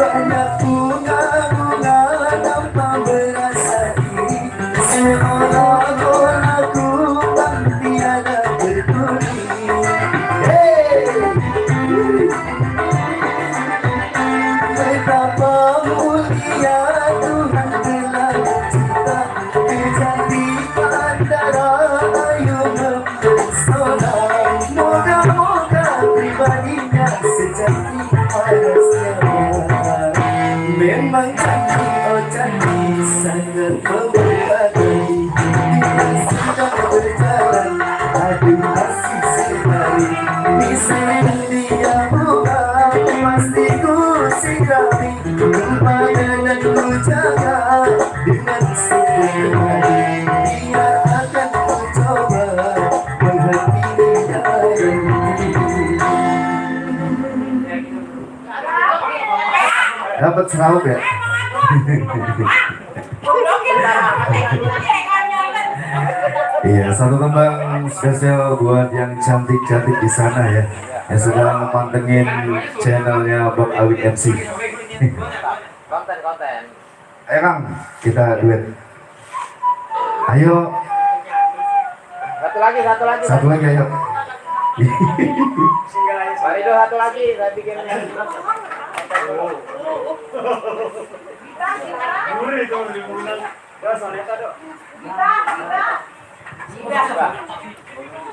[SPEAKER 5] Banyak bunga-bunga tanpa berasa diri, seolah-olah ku tak tiada berduri. Betapa mulia Tuhan telah mencipta kecantikan darah ayu mempesona. Moga-moga pribadinya secantik parasnya. Memang cantik, oh cantik sangat memberkati. Bila sedang berjalan, aduh asik sekali. Misalnya dia buka, pasti ku sirami. Umpanya dan ku jaga dengan sepenuh hati. Biar akan ku coba menghentinya dariku. Dapat seraup ya? Iya, satu tembang spesial buat yang cantik-cantik di sana ya, yang sedang mantengin channelnya Bang Awi MC.
[SPEAKER 1] Konten.
[SPEAKER 5] Ayo Kang, kita duet. Ayo,
[SPEAKER 1] Satu lagi.
[SPEAKER 5] satu lagi ayo.
[SPEAKER 1] Mari dong satu lagi, saya bikin.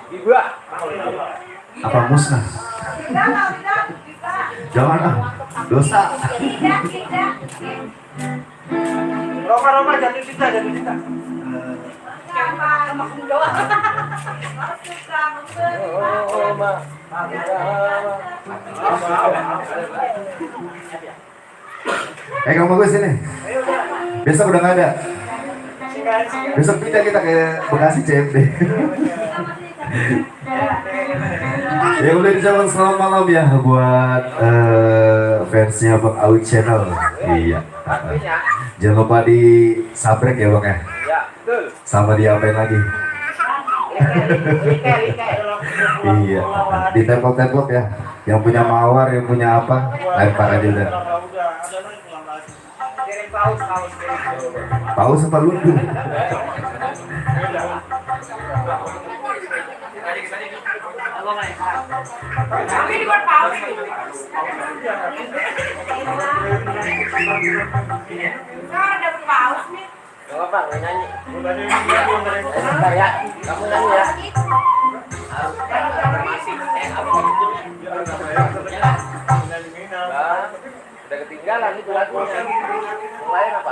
[SPEAKER 1] Ibu.
[SPEAKER 5] Apa musnah? Jangan ah, dosa.
[SPEAKER 2] Roma jatuh cinta.
[SPEAKER 5] Kamu bagus ini. Besok udah nggak ada. Besok pindah kita ke Bekasi CFD. Ya udah diucapkan selamat malam ya buat fansnya Bang Awi Channel. Iya. Jangan lupa di subscribe ya Bang ya.
[SPEAKER 1] Ya, betul.
[SPEAKER 5] Sama diapain lagi? Iya. Di tembok ya. Yang punya mawar, yang punya apa, lempar aja udah.
[SPEAKER 1] Kirim paus.
[SPEAKER 5] Paus apa lundu?
[SPEAKER 2] Kami dibuat paus. Sekarang dapat paus nih.
[SPEAKER 1] Gak apa-apa, nggak nyanyi. Bentar ya, kamu nyanyi ya. Nah, udah ketinggalan itu lagunya. Yang lain apa?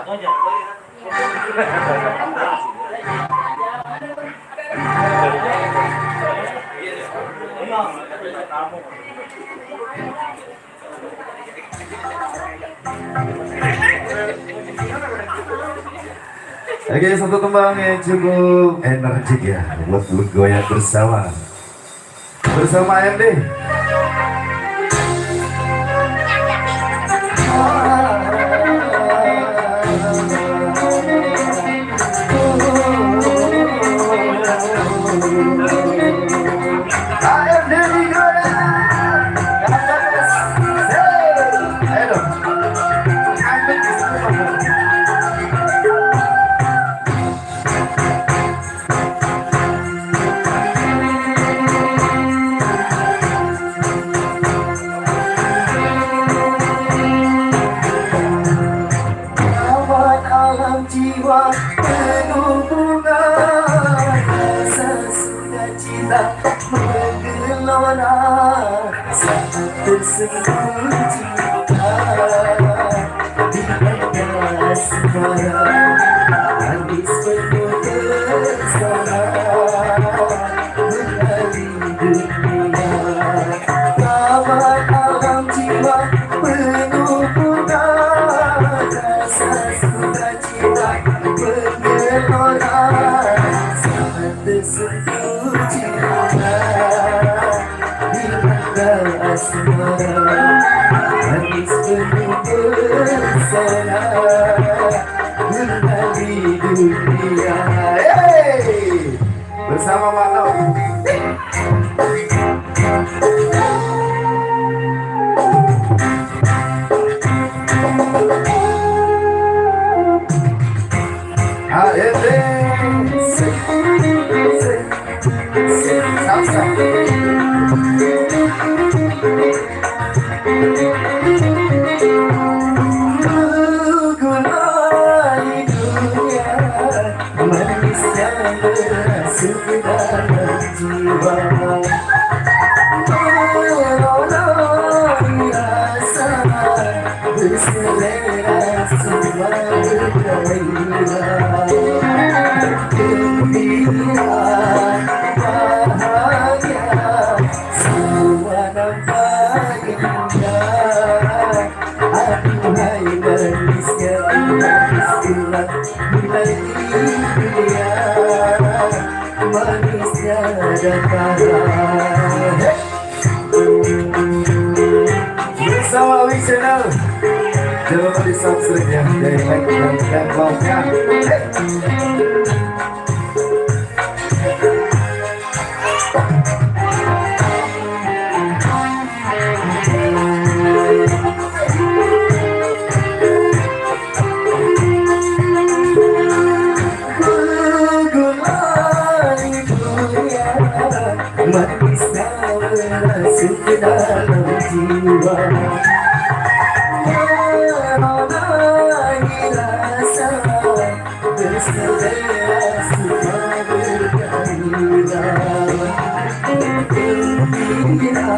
[SPEAKER 5] Oke, satu tembang yang cukup energik ya buat goyang bersama AMD. AMD digoyang. Ayo dong. Jiwa penuh bunga, rasa sukacita menggelora saat tersembunyi cinta di bagasi Habis penuh pesona menari dunia. Taman alam jiwa penuh bunga, rasa sukacita bergelora, saat tersentuh cinta di tangga asmara. Habis penuh pesona menari dunia. Hey! Bersama Mano. Manisnya merasuk dalam jiwa, melolong rasa berselera semua bergairah. Gembira, bahagia, semua nampak indah. Aduhai manisnya, manis gelap mulai dunia, manisnya dan parah. Bersama Awik Channel, jangan lupa di subscribe ya, dari like dan love-nya. Manisnya merasuk ke dalam jiwa, melolongi rasa berselera semua bergairah. Gembira,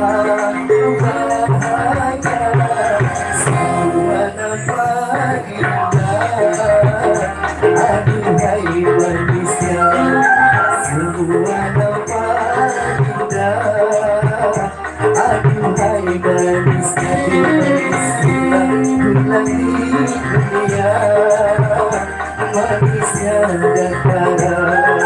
[SPEAKER 5] bahagia, semua nampak indah. Aduhai manisnya, semua nampak indah. Aduhai manisnya, manisnya ulangi dunia, manisnya dan parah.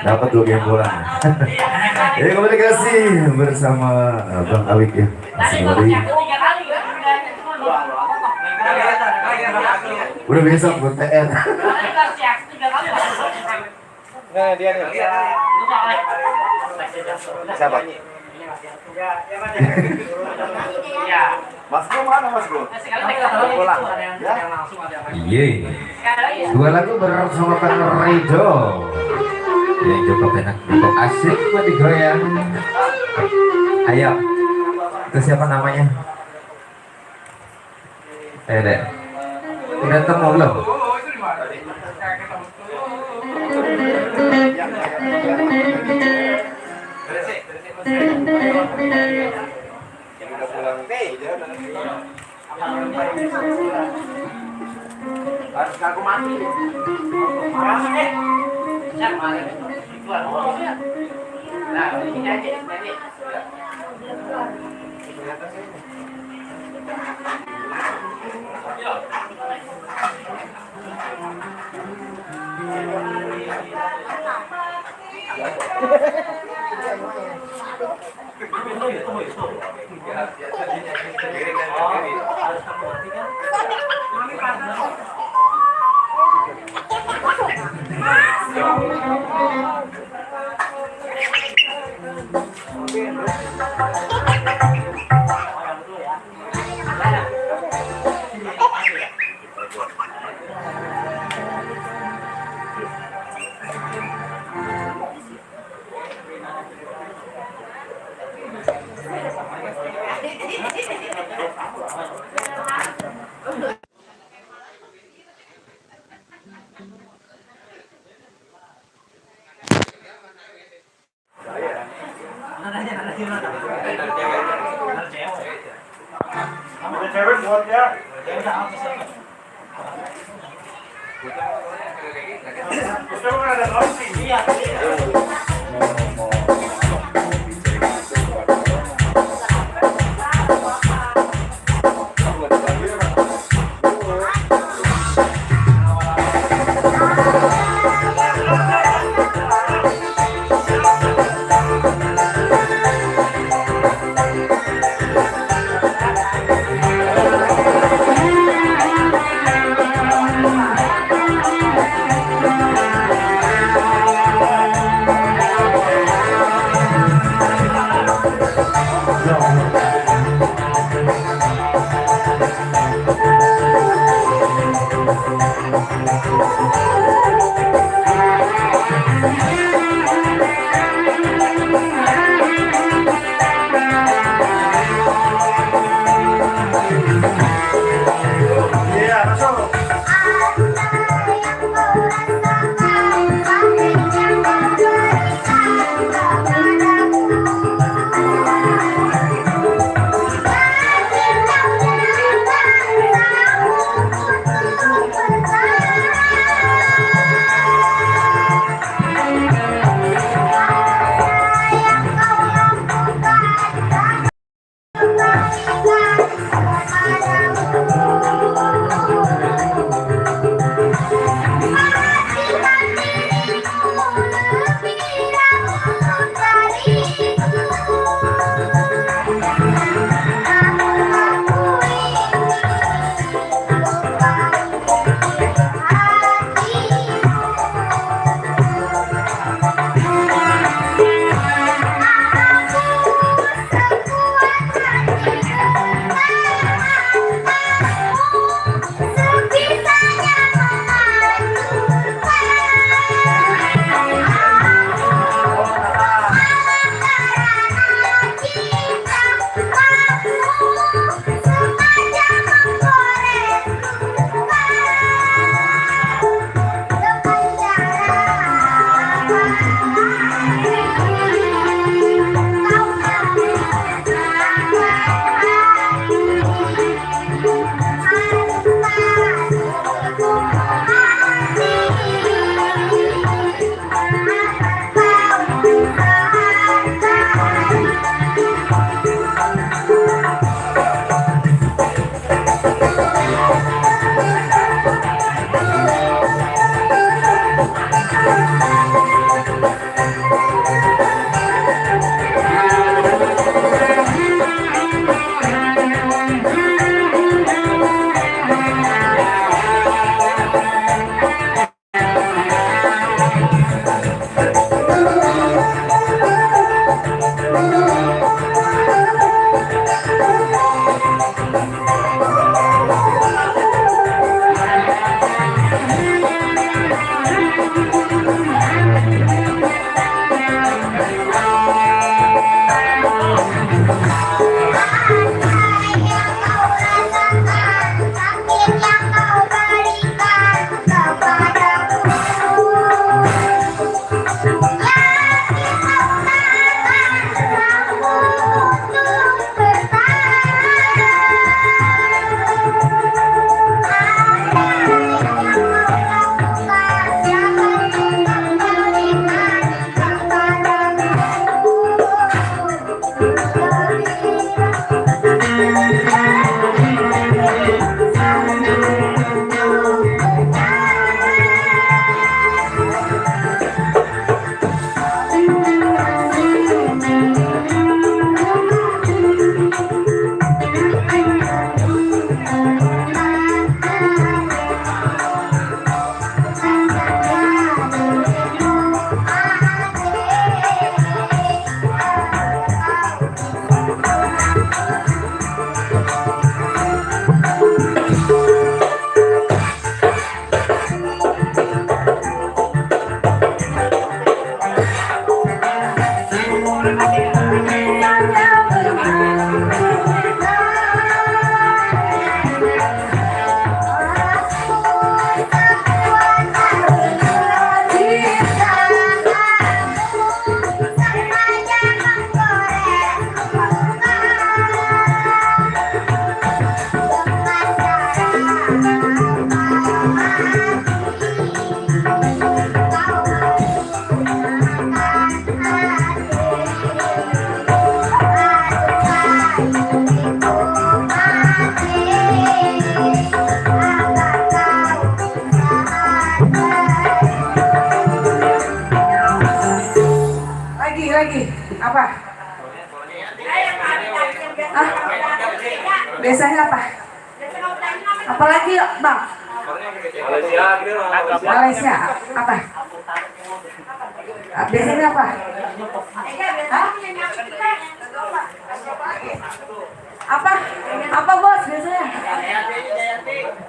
[SPEAKER 5] Dapat 2 game bola. Ya kembali kasih bersama Bang Awik ya. Masih kembali. Udah besok buat TR.
[SPEAKER 3] Nah, dia nih. Siapa?
[SPEAKER 5] Mas Bro mana Mas Bro?
[SPEAKER 3] Pulang. Iya. 2 lagu bersama Kang Rido. Ya cukup enak, cukup asik buat digoyang. Ayo, itu siapa namanya? Dek, udah ketemu belum?
[SPEAKER 1] Harus ngaku mati. Nah, ini aja, nanti.
[SPEAKER 4] apa? Ah, biasanya apa? Apalagi bang? Malaysia apa? Biasanya apa? Hah? Apa? Apa bos biasanya?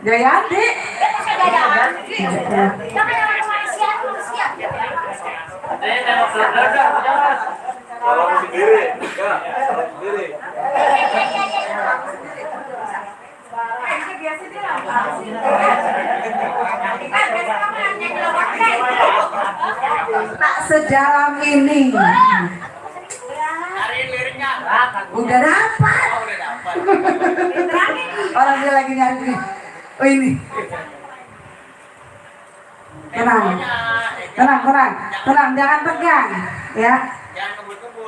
[SPEAKER 4] Jayanti. Tak sejalan ini. Udah dapat. Orang dia lagi nyari. Oh ini. Tenang, jangan tegang, ya.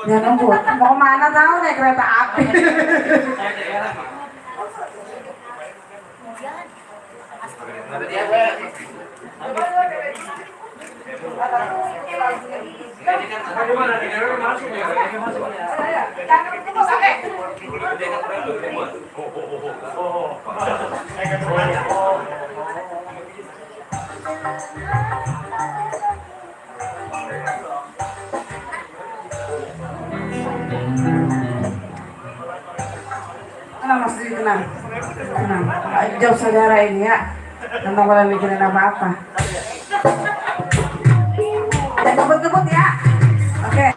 [SPEAKER 4] Jangan ngebut. Mau mana tahu naik kereta api. Tenang Mas Dwi, tenang. Jauh saudara ini ya. Tentang boleh mikirin apa-apa. Jangan ngebut-ngebut ya. Oke.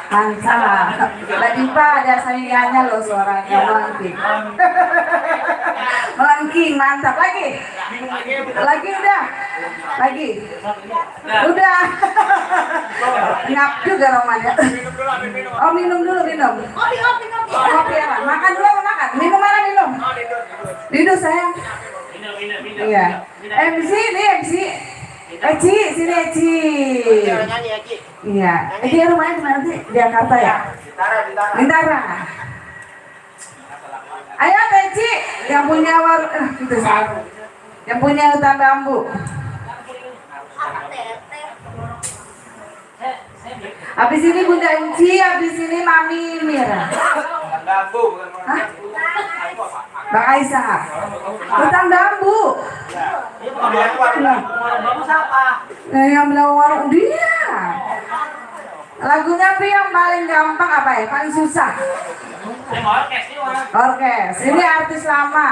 [SPEAKER 4] Mantap. Mbak Diva ada saingannya loh suaranya melengking. Melengking, mantap. Lagi. Lagi udah. Lagi. Udah. Ngap juga Romanya. Oh minum dulu minum. Kopi apa? Makan dulu apa makan? Minum mana minum? Duduk sayang. Iya. MC nih MC. Eci, sini Eci. Iya. Dia rumahnya di mana sih? Jakarta ya? Bintara. Ayo Eci, yang punya itu yang punya hutan bambu. Habis ini Bunda Enci, habis ini Mami Mira. Hah? Bang Aisyah. Hutan bambu. Yang bilang warung dia. Lagunya Pi yang paling gampang apa ya? Paling susah. Orkes. Ini artis lama.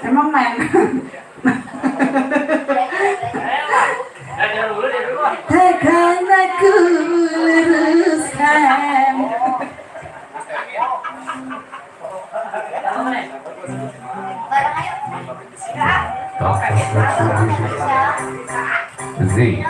[SPEAKER 4] Emang main. Takkan aku luruskan.
[SPEAKER 3] Z.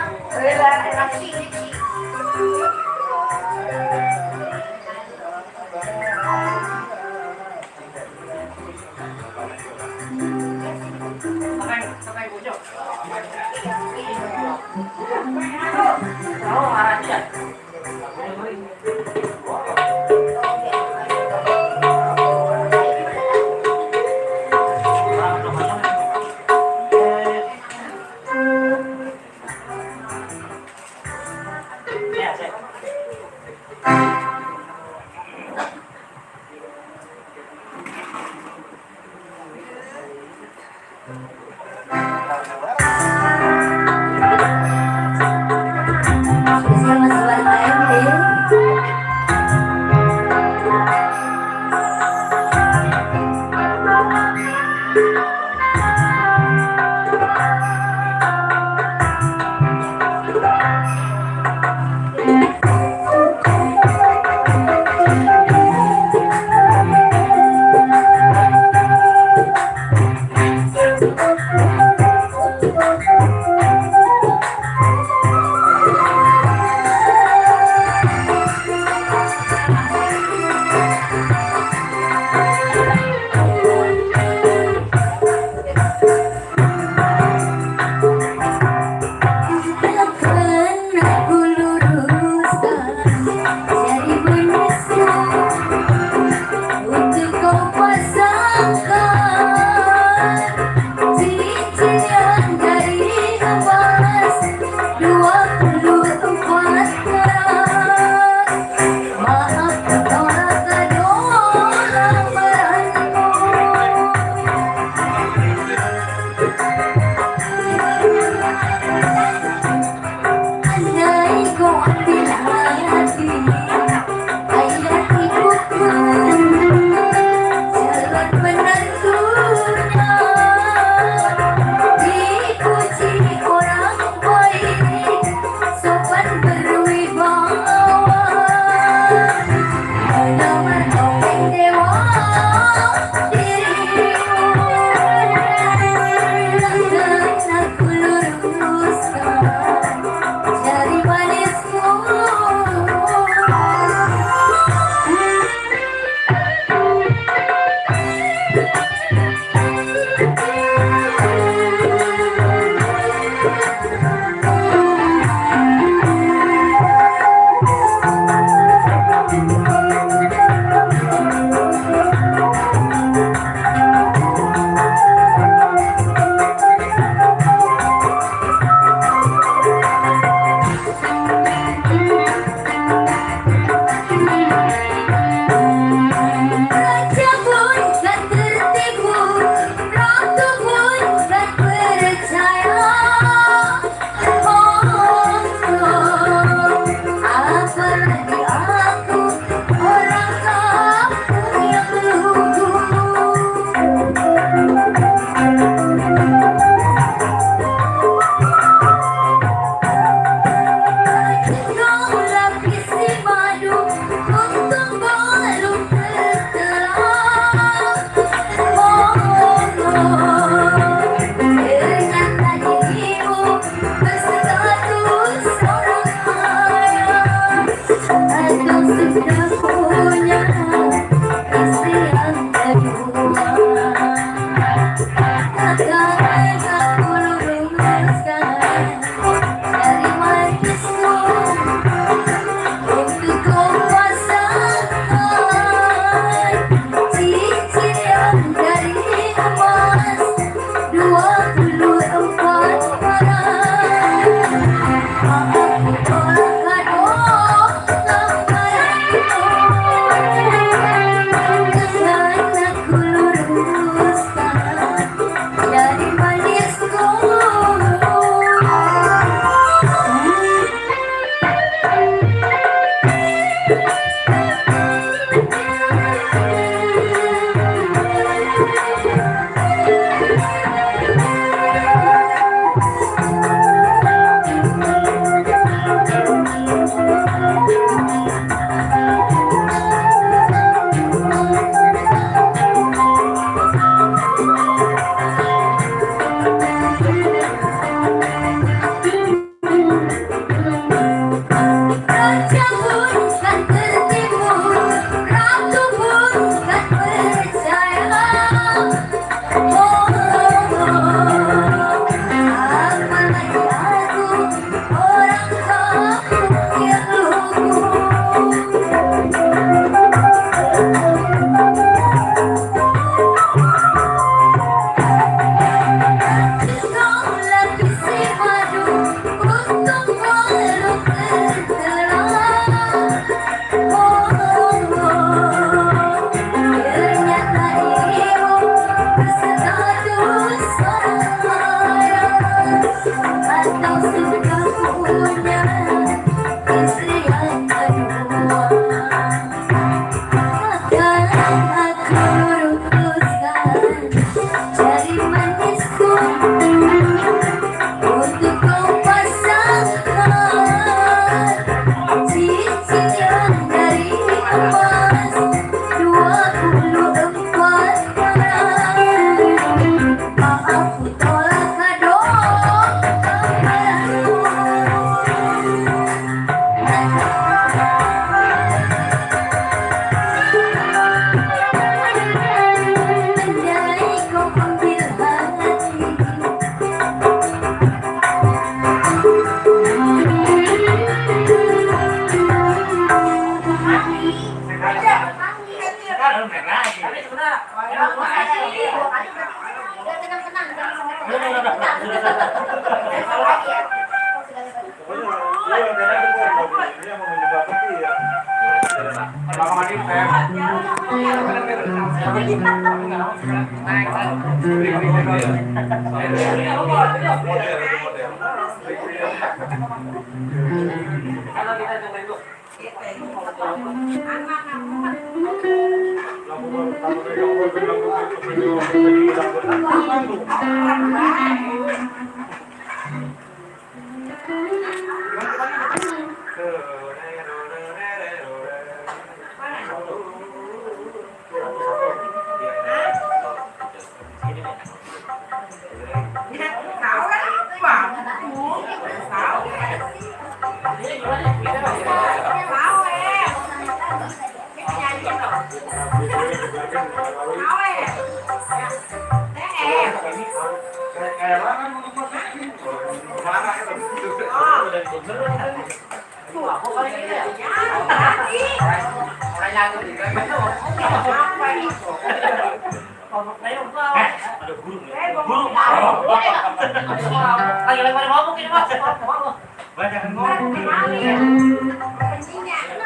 [SPEAKER 1] Kalau kita dengerin tuh.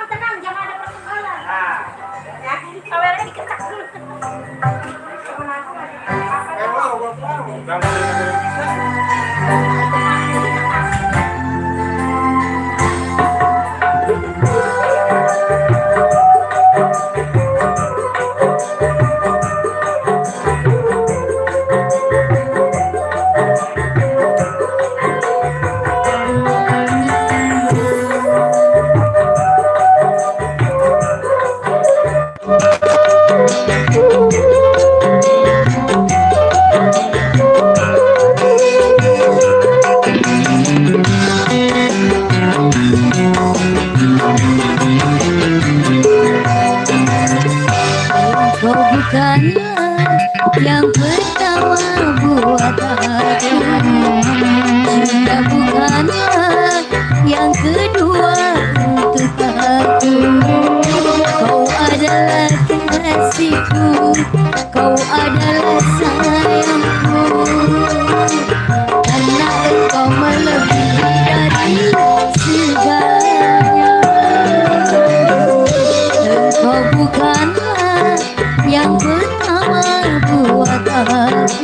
[SPEAKER 2] Tenang, jangan ada persoalan. Ya, kameranya diketak dulu.
[SPEAKER 9] Kau bukanlah yang pertama buat aku, juga bukanlah yang kedua untuk aku. Kau adalah kekasihku, kau adalah sayangku, karena engkau melebihi dari segalanya. Engkau bukanlah yang pertama buat aku.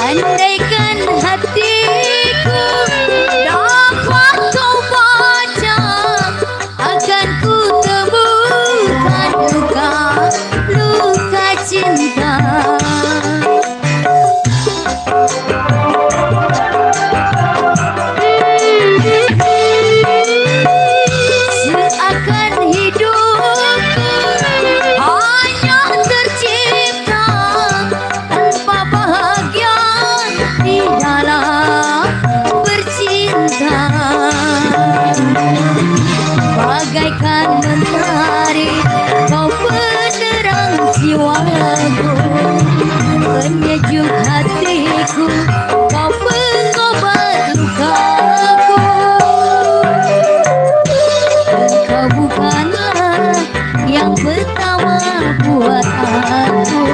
[SPEAKER 9] Andaikan hatiku dapat kau baca, akan ku temukan luka cinta. Seakan hidupku hanya tercipta tanpa bahagia di dalam bercinta. Bagaikan mentari kau penerang jiwaku, penyejuk hatiku, kau pengobat lukaku. Engkau bukanlah yang pertama buat aku,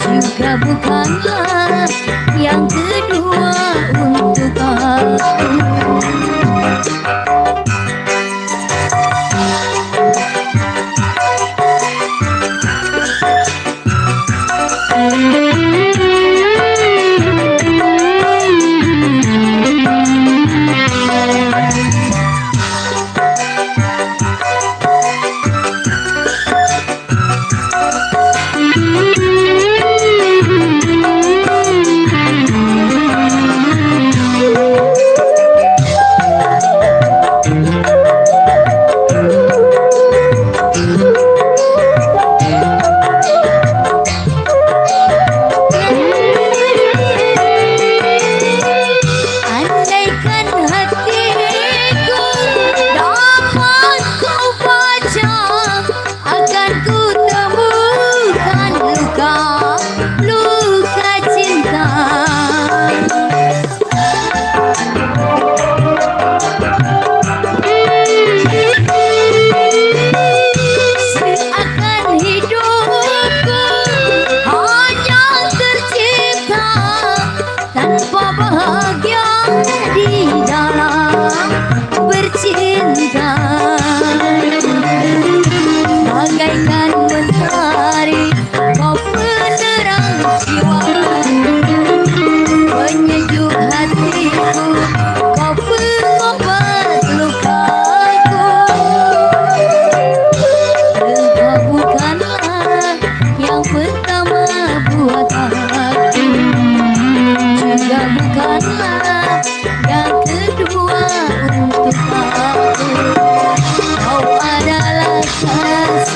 [SPEAKER 9] juga bukanlah yang kedua untuk aku.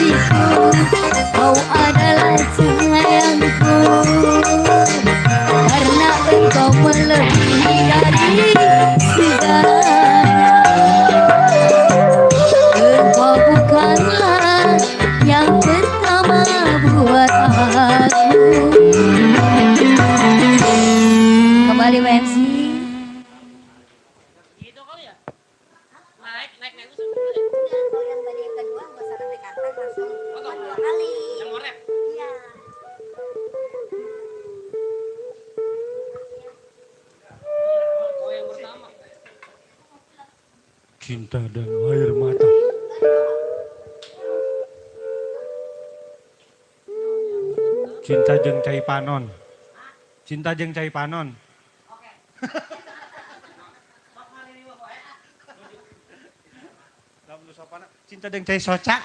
[SPEAKER 9] kekasihku, kau adalah sayangku. Karena engkau melebihi dari segalanya. Engkau bukanlah yang pertama buat aku. Kembali MC.
[SPEAKER 1] Gitu kali ya? Naik itu
[SPEAKER 9] Kalau yang tadi yang kedua gak usah naik atas langsung dua kali.
[SPEAKER 1] yang ngorek.
[SPEAKER 9] Iya.
[SPEAKER 1] Oh yang pertama.
[SPEAKER 8] Cinta dan air mata. Cinta jeung cai panon. Cinta jeung cai panon. Cinta jeung cai soca.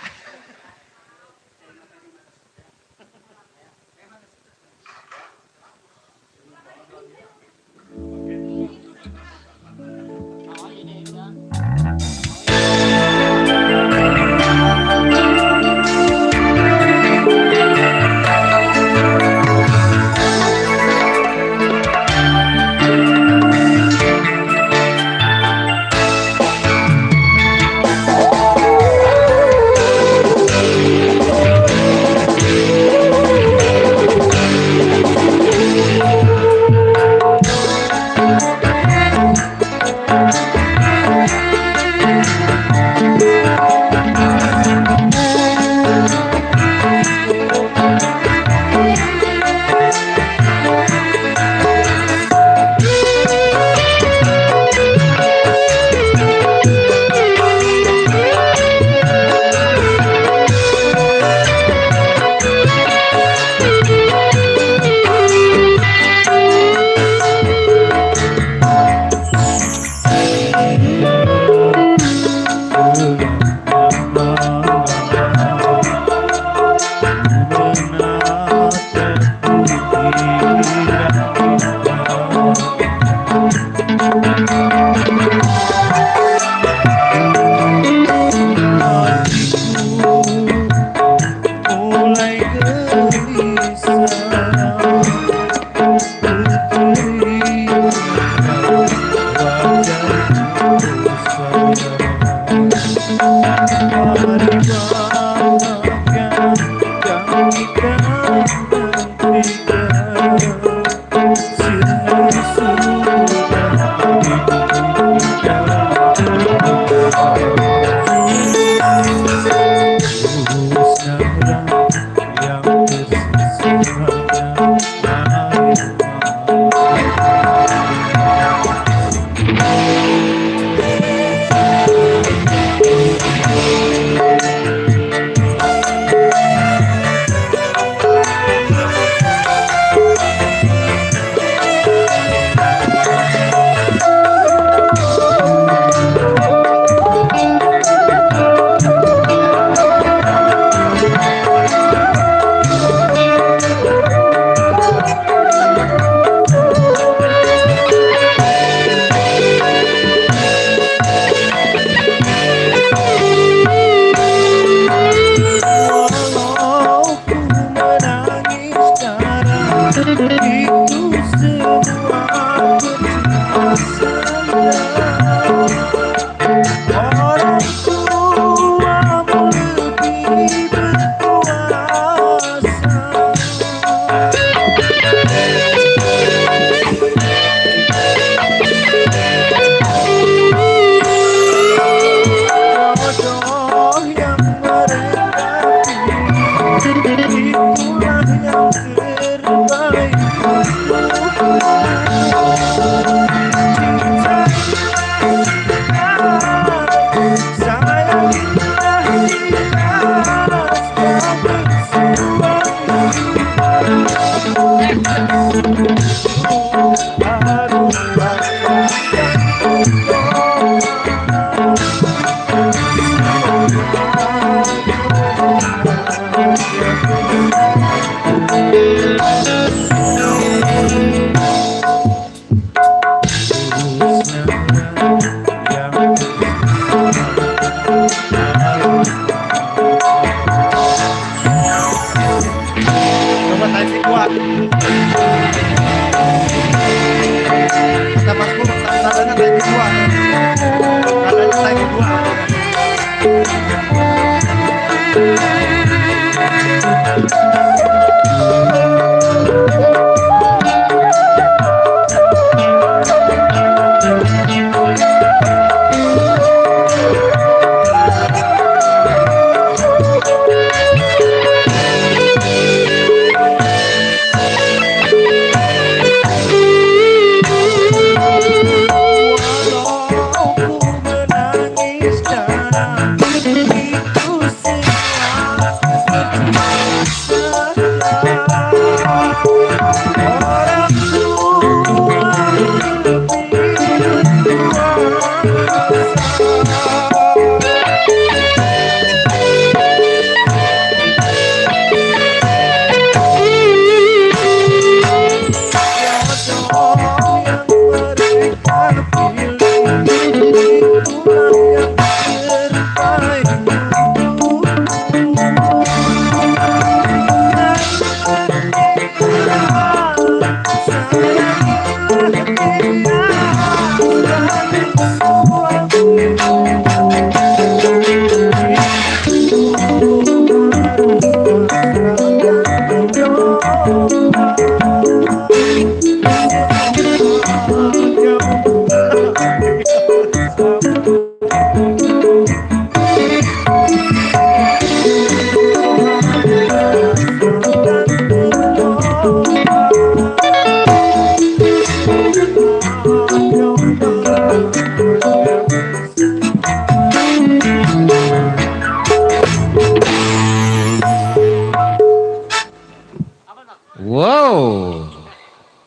[SPEAKER 3] Wow,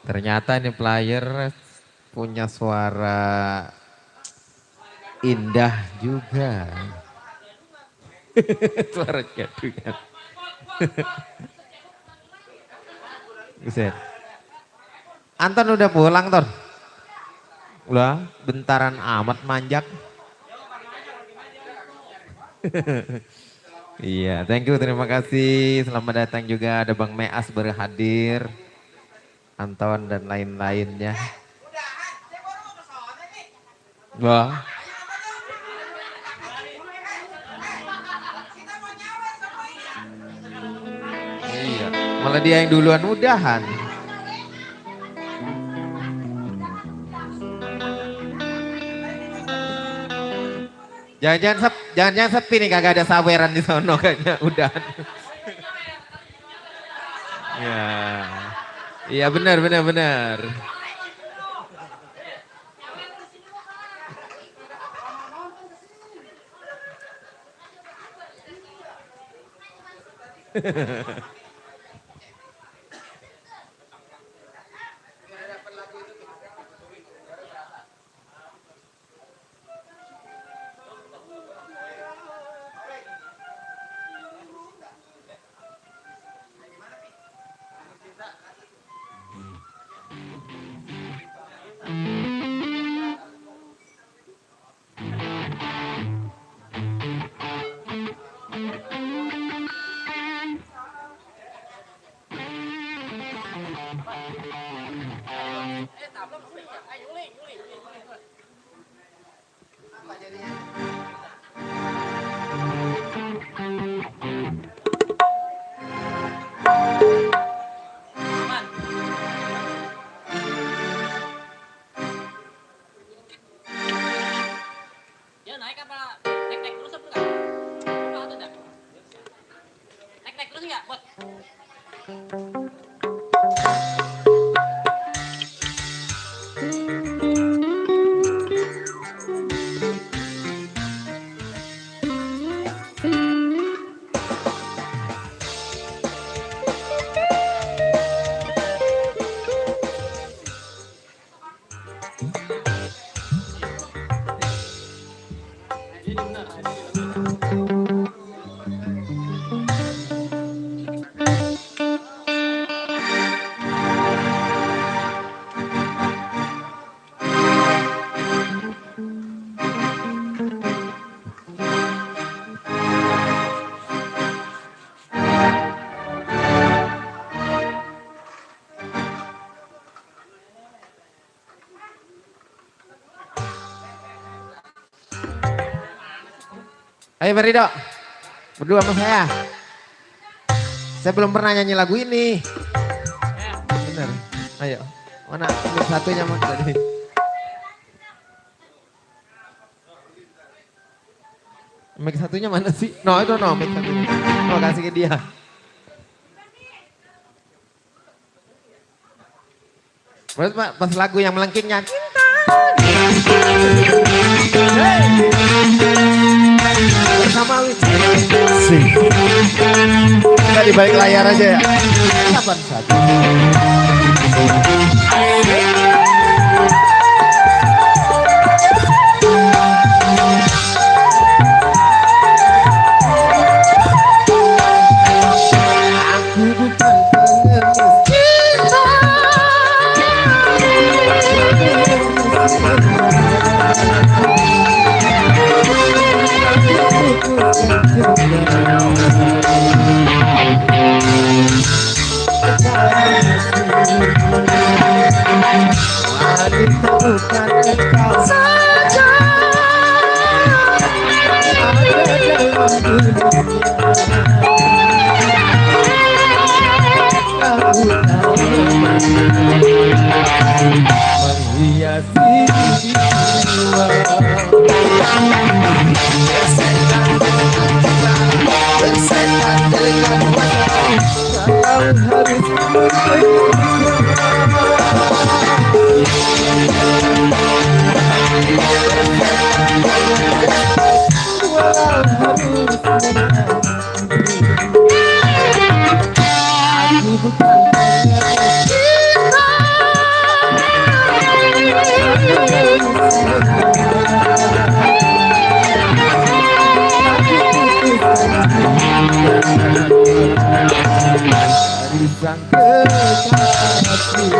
[SPEAKER 3] ternyata ini player punya suara indah juga. Suara jadulnya. Buset. Anton udah pulang, Ton? Udah, bentaran amat manjak. Iya, thank you, terima kasih. Selamat datang juga, ada Bang Meas berhadir, Anton dan lain-lainnya. Wah. Iya, malah dia yang duluan udahan. Jangan-jangan sepi nih, kagak ada saweran di sono kayaknya udah. Ya. Iya benar.
[SPEAKER 1] Dia naik apa? Naik terus apa enggak? Apa ada enggak? Naik terus enggak, Bos?
[SPEAKER 3] Ayo Merido. Berdua sama saya. Saya belum pernah nyanyi lagu ini. Bener. Ayo. Mana mic satunya mas tadi? Mic satunya mana sih? No itu no mic satunya. Oh kasih ke dia. Terus pas lagu yang melengkingnya cinta. Bersama Sing. Kita di balik layar aja ya. Kapan satu? Aku bukan pengemis cinta. Wanita bukan engkau saja ada dalam dunia. Aku tahu menghiasi jiwa. Bersetan dengan wajah kau harus aku bukan sang kekasih.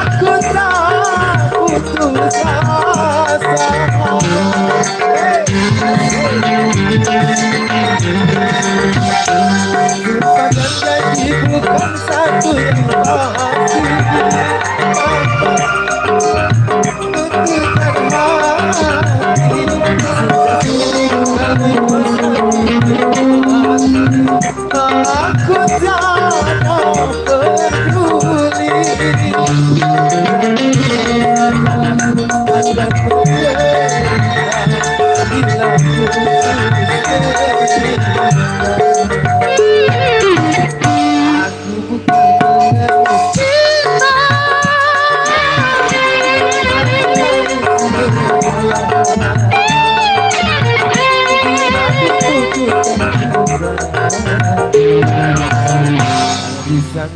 [SPEAKER 3] Aku tak putus asa. Sumpah dan janji bukan satu yang pasti. Tentukan hati. Aku tak peduli. Ada bila aku bukan pengemis cinta. Sang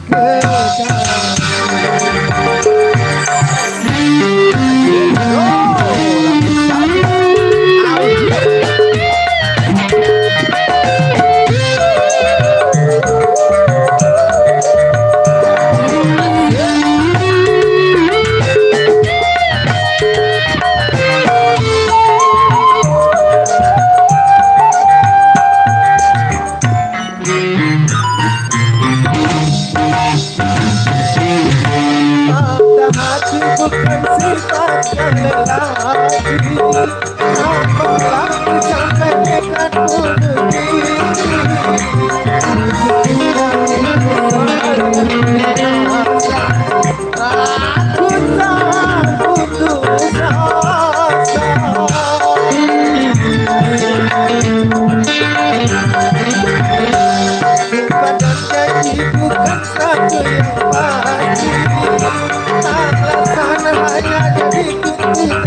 [SPEAKER 3] hati bukan sifat yang lelaki. Apakah sampai nekat bunuh diri. Aku tak putus asa. Sumpah dan janji bukan satu yang pasti. Alasan hanya jadi tuntutan.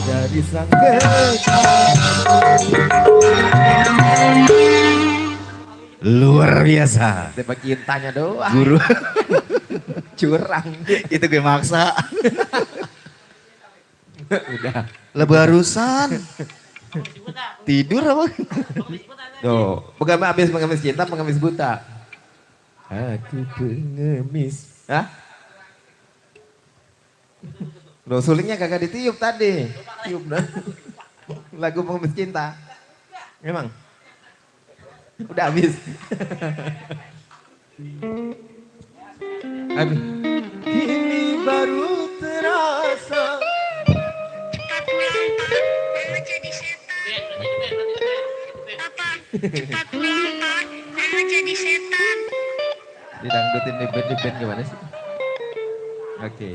[SPEAKER 3] Dari sang luar biasa. Tembak cintanya doang. Guru curang. Itu gue maksa. Udah. Lah barusan. Tidur apa? Tuh, pengemis cinta, pengemis buta. Aku pengemis. Hah? Loh, sulingnya kagak ditiup tadi. Tiup dah. Lagu pengemis cinta. Memang. Udah habis. Habis. Kini baru terasa. Didangdutin di band gimana sih? Oke.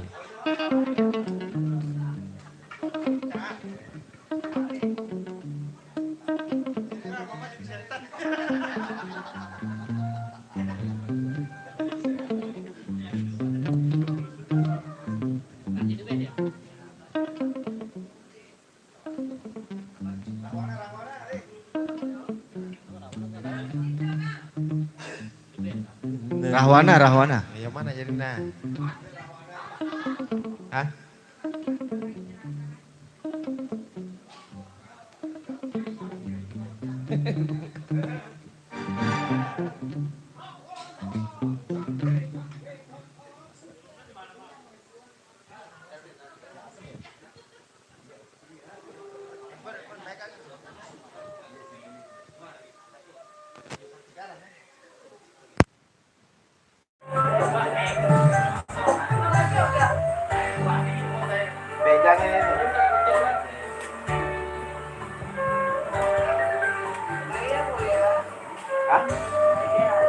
[SPEAKER 3] Rahwana. Yang mana jadi nah? Hah?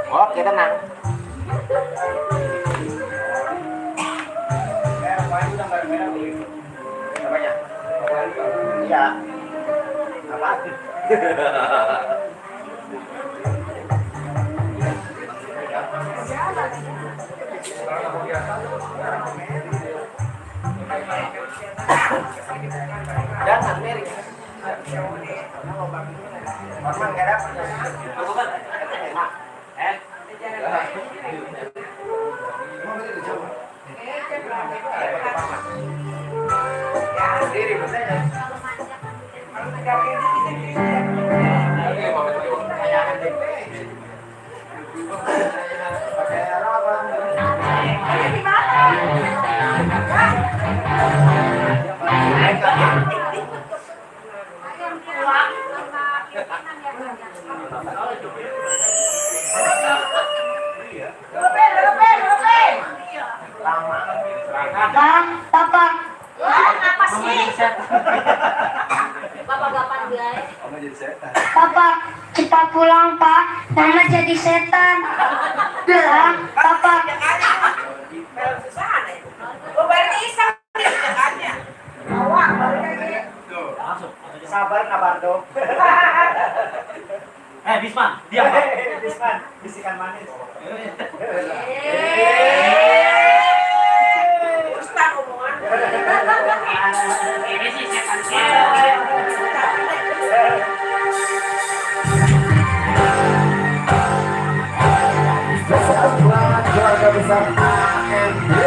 [SPEAKER 3] Oke, tenang. Iya. Apa? Jangan miring. Normal enggak dapat.
[SPEAKER 9] Bang, Papa. Apa sih? Bapak gapan guys. Papa, kita pulang Pak. Mama jadi setan. Bilang, Papa.
[SPEAKER 2] Sabar Nabardo.
[SPEAKER 1] Bisman, diam.
[SPEAKER 2] Bisman, bisikan manis. Ustaz omongan.
[SPEAKER 1] Ini sih setan.
[SPEAKER 3] Selamat keluarga besar AMD.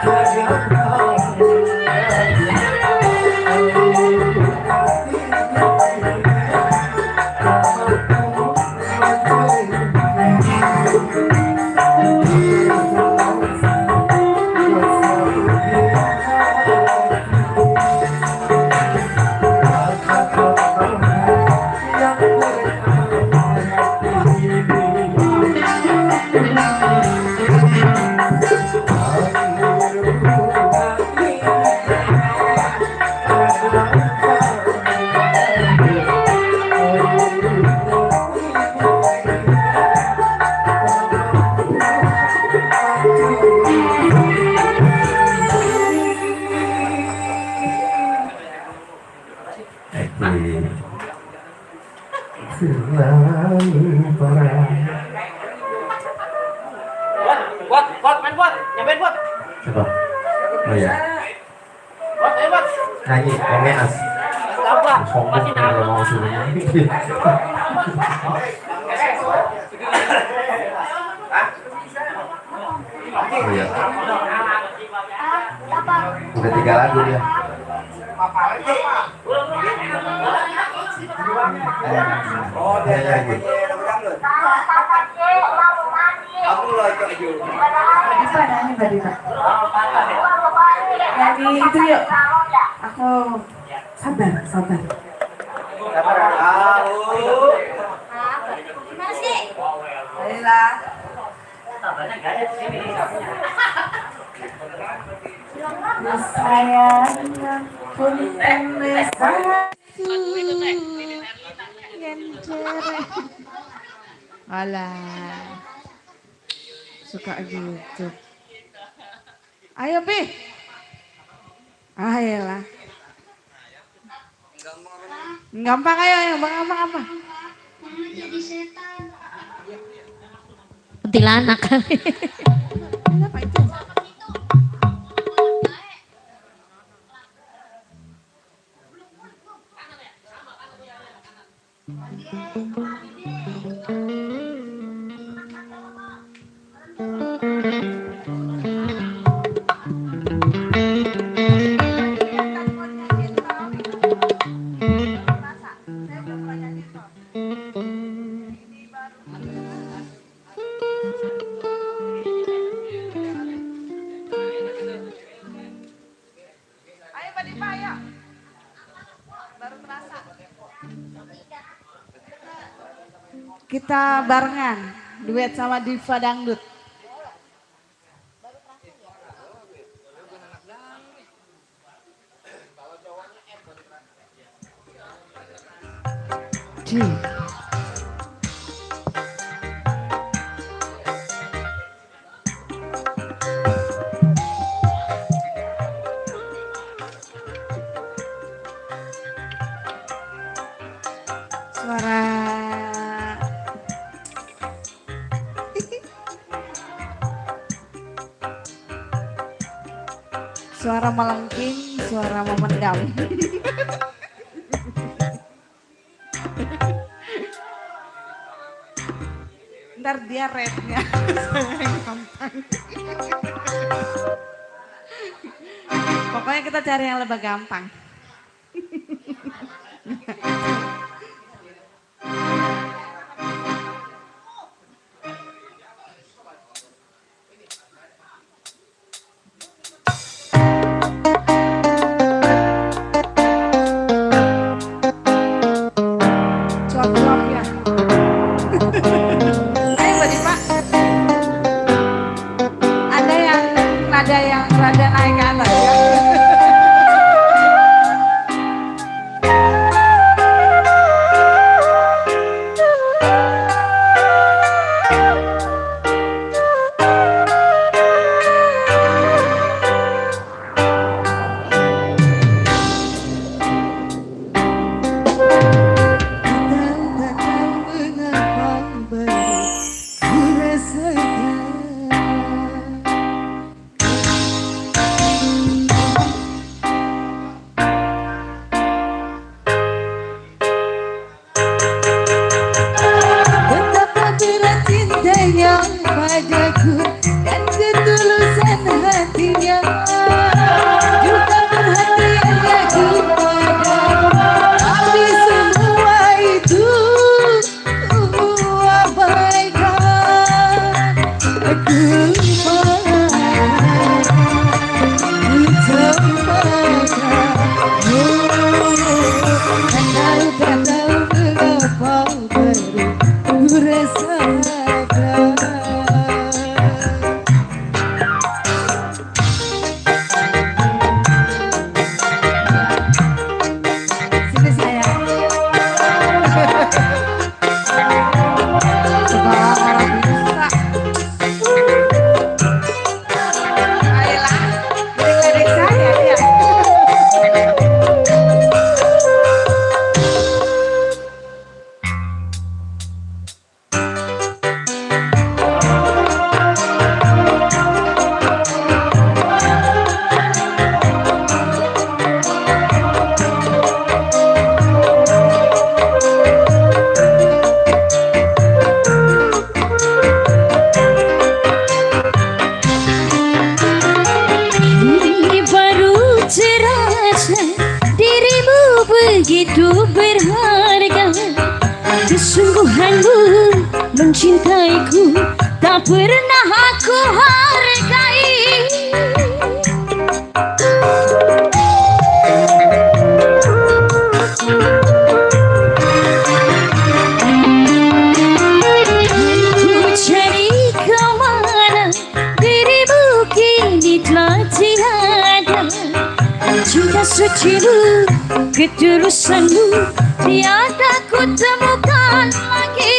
[SPEAKER 5] Terima Apa? Oh ya.
[SPEAKER 1] Hebat.
[SPEAKER 5] Nyanyi, Omeas. Sombong kalau mau suruh nyanyi. Oh ya. Udah 3 lagu dia. Nyanyi.
[SPEAKER 2] Bisa nyanyi tadi Pak. Nyanyi itu yuk. Aku sabar. Ayolah. Sayangnya pun
[SPEAKER 4] Alah. Suka gitu. Ayo, Pi. Ayolah. Gampang ayo, gampang apa?
[SPEAKER 9] Kuntilanak kali.
[SPEAKER 4] Apa itu? Ayo Pak Dipa, ayo. Baru terasa. Kita barengan, duet sama Diva Dangdut. Suara suara melengking, suara memendam. Ntar dia rate-nya gampang. Pokoknya kita cari yang lebih gampang. Cuap-cuap ya. Ayo Mbak Dipa. Ada yang rada naik ke atas ya.
[SPEAKER 9] begitu berharga, kesungguhanmu mencintaiku tak pernah aku hargai. Ku cari kemana dirimu kini telah tiada. Cinta sucimu, ketulusanmu tiada ku temukan lagi.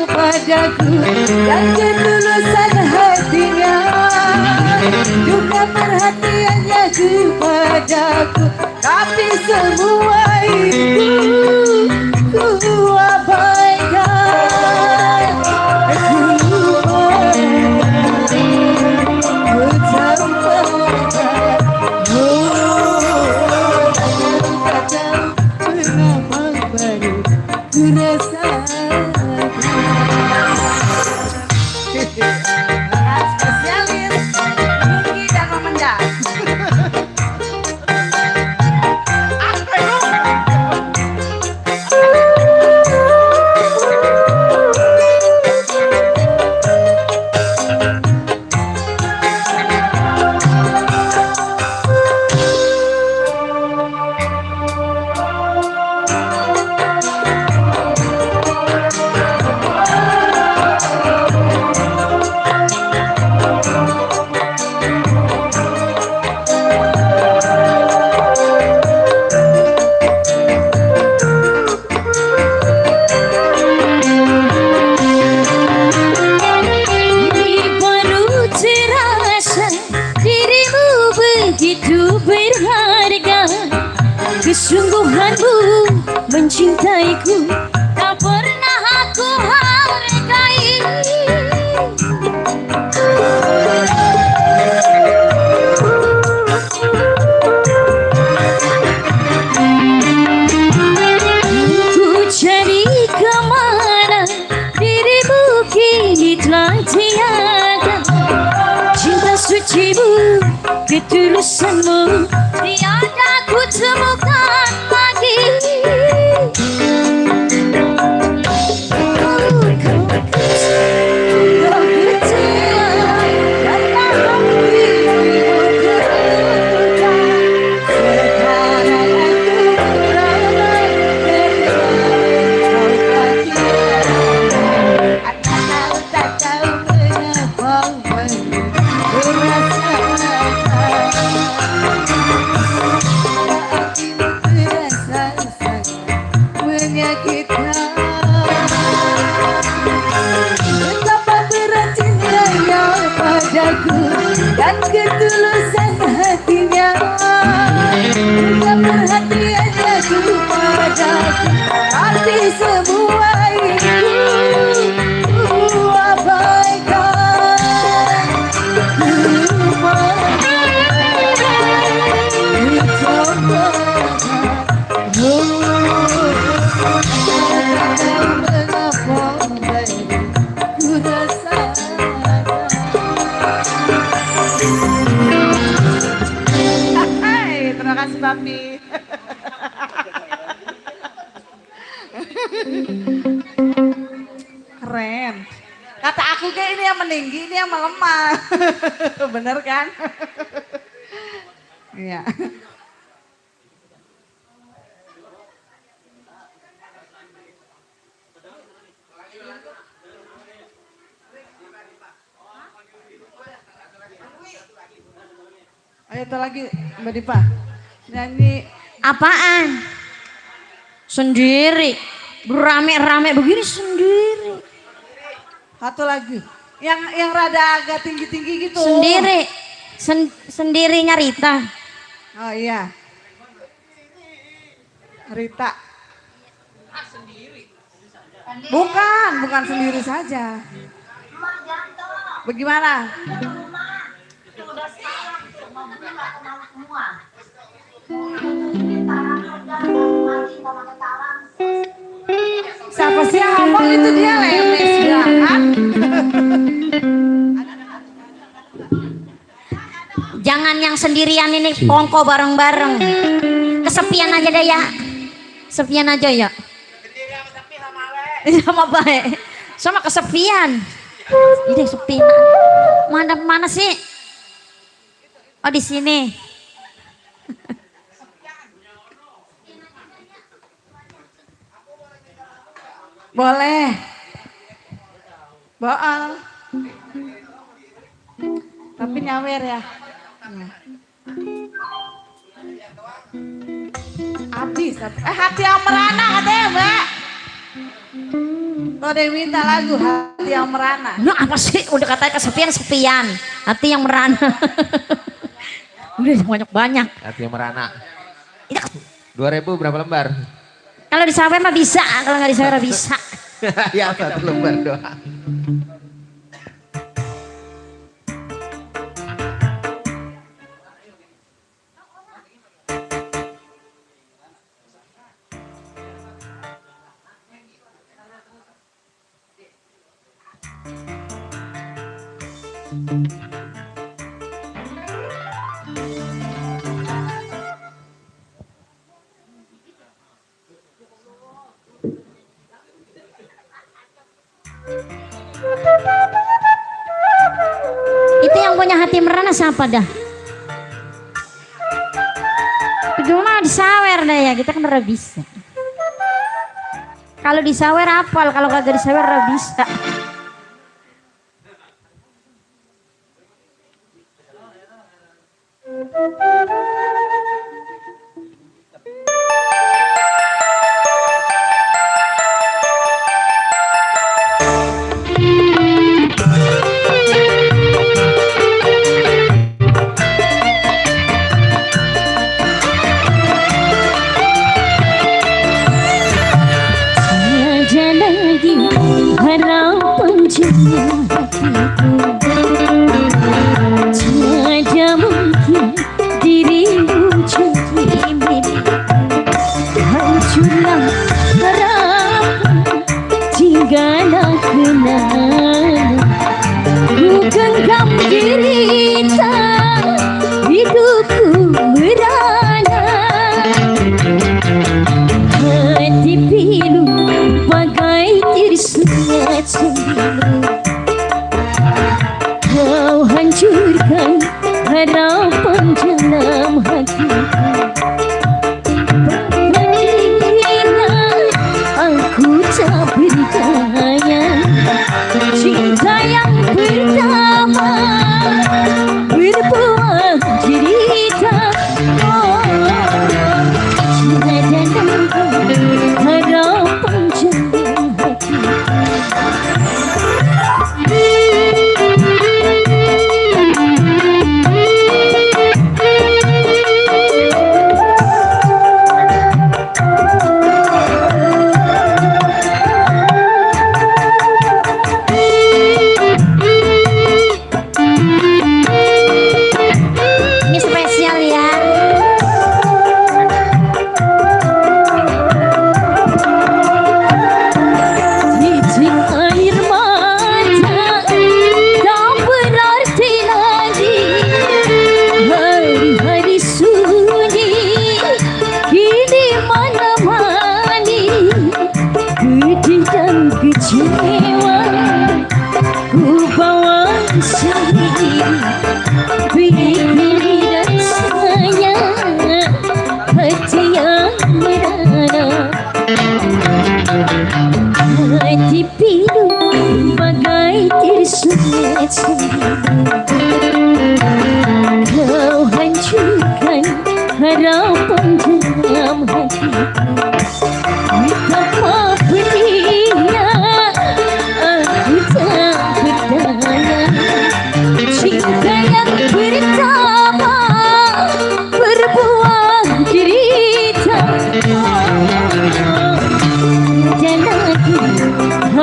[SPEAKER 4] Padaku dan ketulusan hatinya, juga perhatiannya kepadaku, tapi semua itu ku abaikan. Ku sampaikan, tak tahu mengapa baru ku rasakan. Spesialis Nuki dan Mamanda.
[SPEAKER 9] Begitu berharga, kesungguhanmu mencintaiku tak pernah aku hargai. Ku cari kemana dirimu kini telah tiada. Cinta sucimu, ketulusanmu tiada ku temukan lagi. Kau kecewa karena hatimu terluka. Sekarang aku merana kau tak tahu mengapa baru menyakitkan. Betapa berat cintanya padaku dan ketulusan hatinya, juga perhatiannya kepadaku, tapi semua itu ku abaikan.
[SPEAKER 4] Terima kasih Papi. Keren. Kata aku kayak ini yang meninggi, ini yang melemah. Bener kan? Iya. Ayo itu lagi Mbak Dipa. Nyanyi.
[SPEAKER 9] Apaan? Sendiri. Rame-rame begini sendiri.
[SPEAKER 4] Satu lagi. Yang rada agak tinggi-tinggi gitu.
[SPEAKER 9] Sendirinya Rita.
[SPEAKER 4] Oh iya. Rita. Bukan sendiri saja. Bagaimana? Siapa sih yang ngomong itu dia lemes banget.
[SPEAKER 9] Jangan yang sendirian ini kongko bareng-bareng. Kesepian aja deh ya. Sepian aja ya. Sama baik. Sama kesepian. Ini sepi. Mana sih? Oh di sini.
[SPEAKER 4] Boleh. Boal. Tapi nyawer ya. Habis. Hati yang merana katanya Mbak. Tuh ada yang minta lagu Hati yang Merana.
[SPEAKER 9] Nah apa sih? Udah katanya kesepian. Hati yang merana. Udah banyak-banyak.
[SPEAKER 3] Hati yang merana.
[SPEAKER 9] Itu
[SPEAKER 3] 2.000 berapa lembar?
[SPEAKER 9] kalau disawer mah bisa, kalau nggak disawer bisa.
[SPEAKER 3] Ya 1 lembar doang.
[SPEAKER 9] Itu yang punya hati merana siapa dah? Cuma disawer dah ya, kita kan udah bisa. Kalau disawer apal, kalau kagak disawer udah bisa.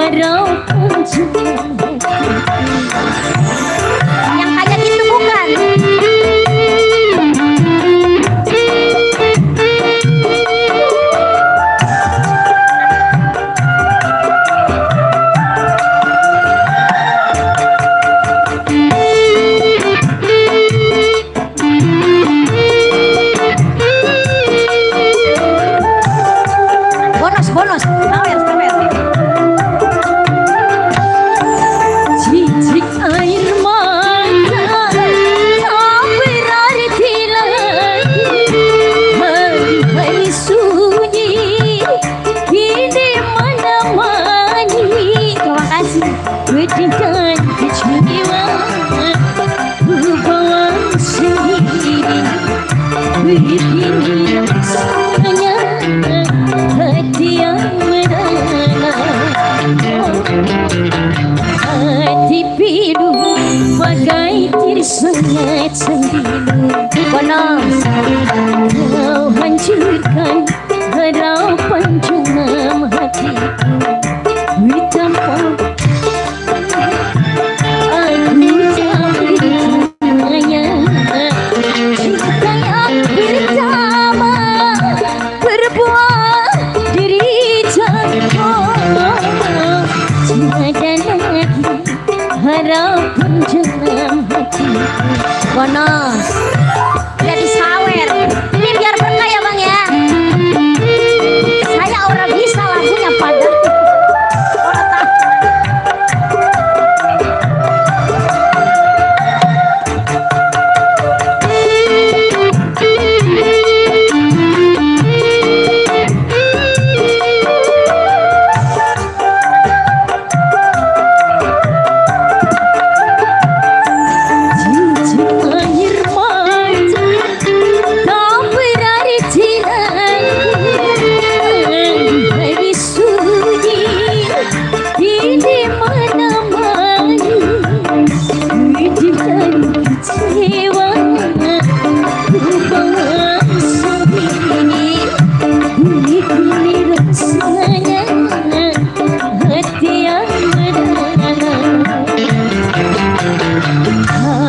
[SPEAKER 9] harapan dalam hatiku. Yang kayak gitu bukan? Bonus, sawer. Titik air mata tak berarti lagi. Hari-hari sunyi kini menemani. Terima kasih. Berikan kecewaan berbawang sendiri. Begini rasanya hati yang merana. Hati pilu bagai tersengat sembilu. Panas kau hancurkan harapan dalam hatiku. Tanpa aku tak bertanya. Cinta yang pertama berbuah derita. Tiada lagi harapan dalam hatiku. Panas jadi sawer. Ini biar berkah ya bang ya. Saya orang bisa lagunya pada orang tak.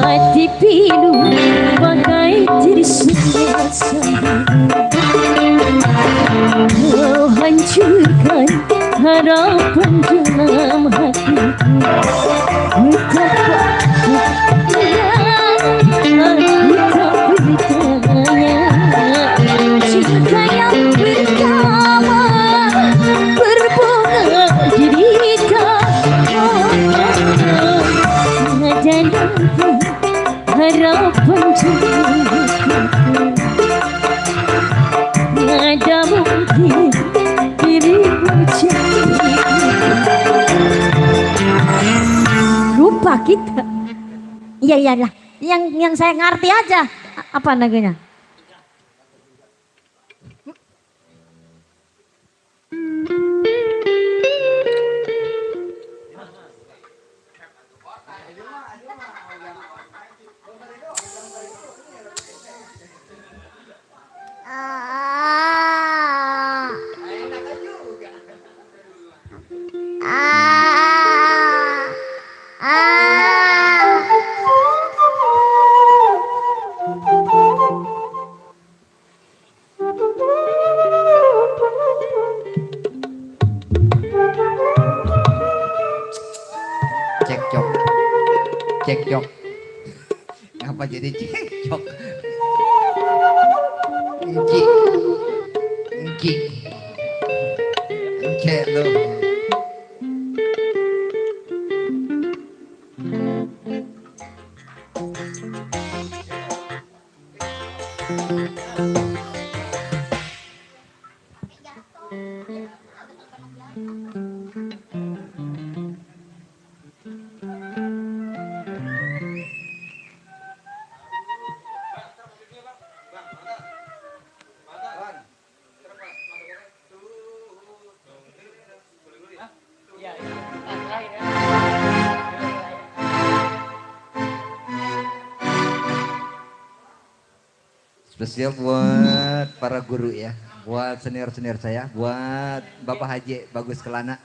[SPEAKER 9] Hati pilu bagai tersengat sembilu. Kau hancurkan harapan dalam hatiku. Betapa aku tak bertanya. Cinta yang pertama berbunga derita. Tiada lagi harapan dalam hatiku. Ada mungkin dirimu jadi. Lupa kita. Iya lah. Yang saya ngerti aja. Apa lagunya?
[SPEAKER 3] Cekcok. Apa jadi cekcok? Enci. Encek lo. Spesial buat para guru ya, buat senior-senior saya, buat Bapak Haji Bagus Kelana,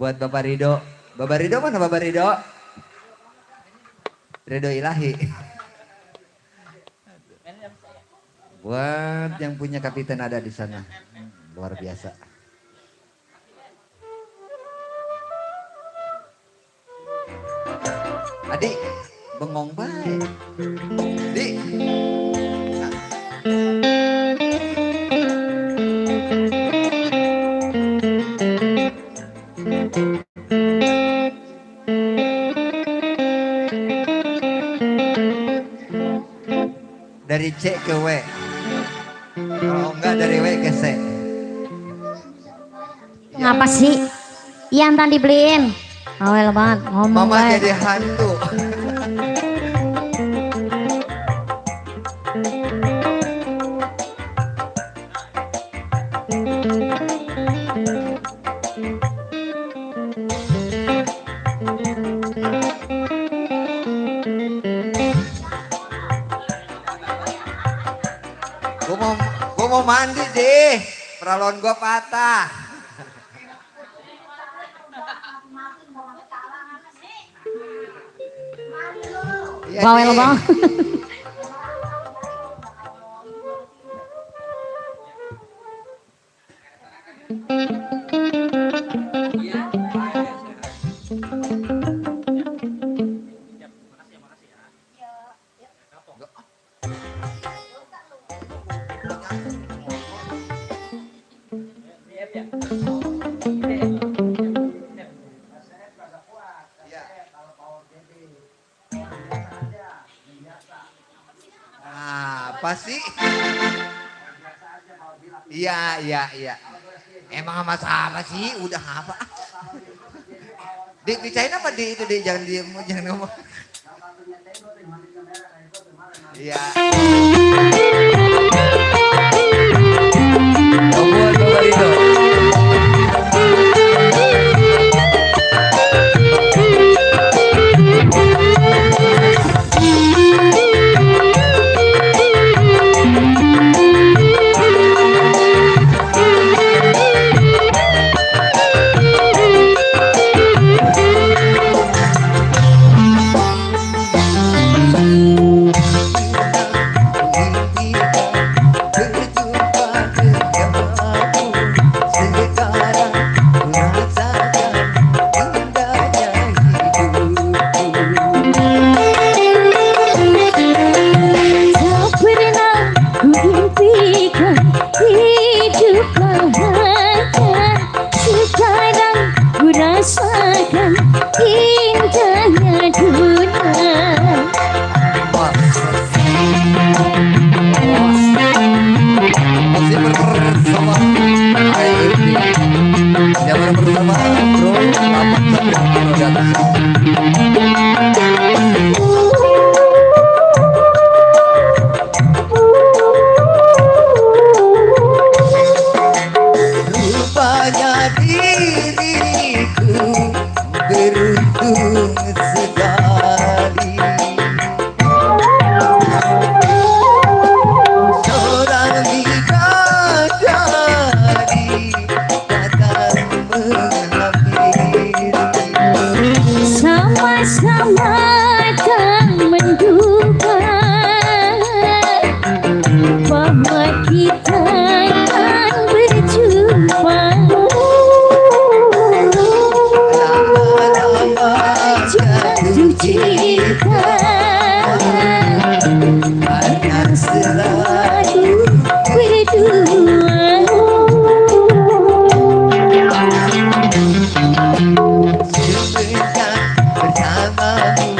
[SPEAKER 10] Buat Bapak Ridho. Bapak Ridho mana Bapak Ridho? Ridho Ilahi. Buat yang punya Kapiten ada di sana. Luar biasa. Adik, bengong baik. Dik. Dari C ke W. Kalau enggak dari W ke C.
[SPEAKER 9] Ngapa sih? Yang tadi beliin. Awel banget ngomong.
[SPEAKER 10] Mama
[SPEAKER 9] baik.
[SPEAKER 10] jadi hantu. Gua mau mandi deh. Peralon gua patah. Iya,
[SPEAKER 9] Bawel
[SPEAKER 10] Dik.
[SPEAKER 9] banget.
[SPEAKER 10] Nah, apa sih? Iya. Emang sama sih, udah apa? Dik, bicain apa di itu, Dik? Jangan diem, jangan ngomong. Iya. Buat Bapak Ridho.
[SPEAKER 9] Rasakan indahnya dunia.
[SPEAKER 10] Masih bersama AIB. Jangan bersama Bro Selamat rupanya diriku beruntung sekali. Seorang bidadari datang menghampiri.
[SPEAKER 9] Sama-sama tak menduga bahwa kita akan berjumpa. Jatuh cinta akan selalu berdua.
[SPEAKER 10] Sebentar bersamamu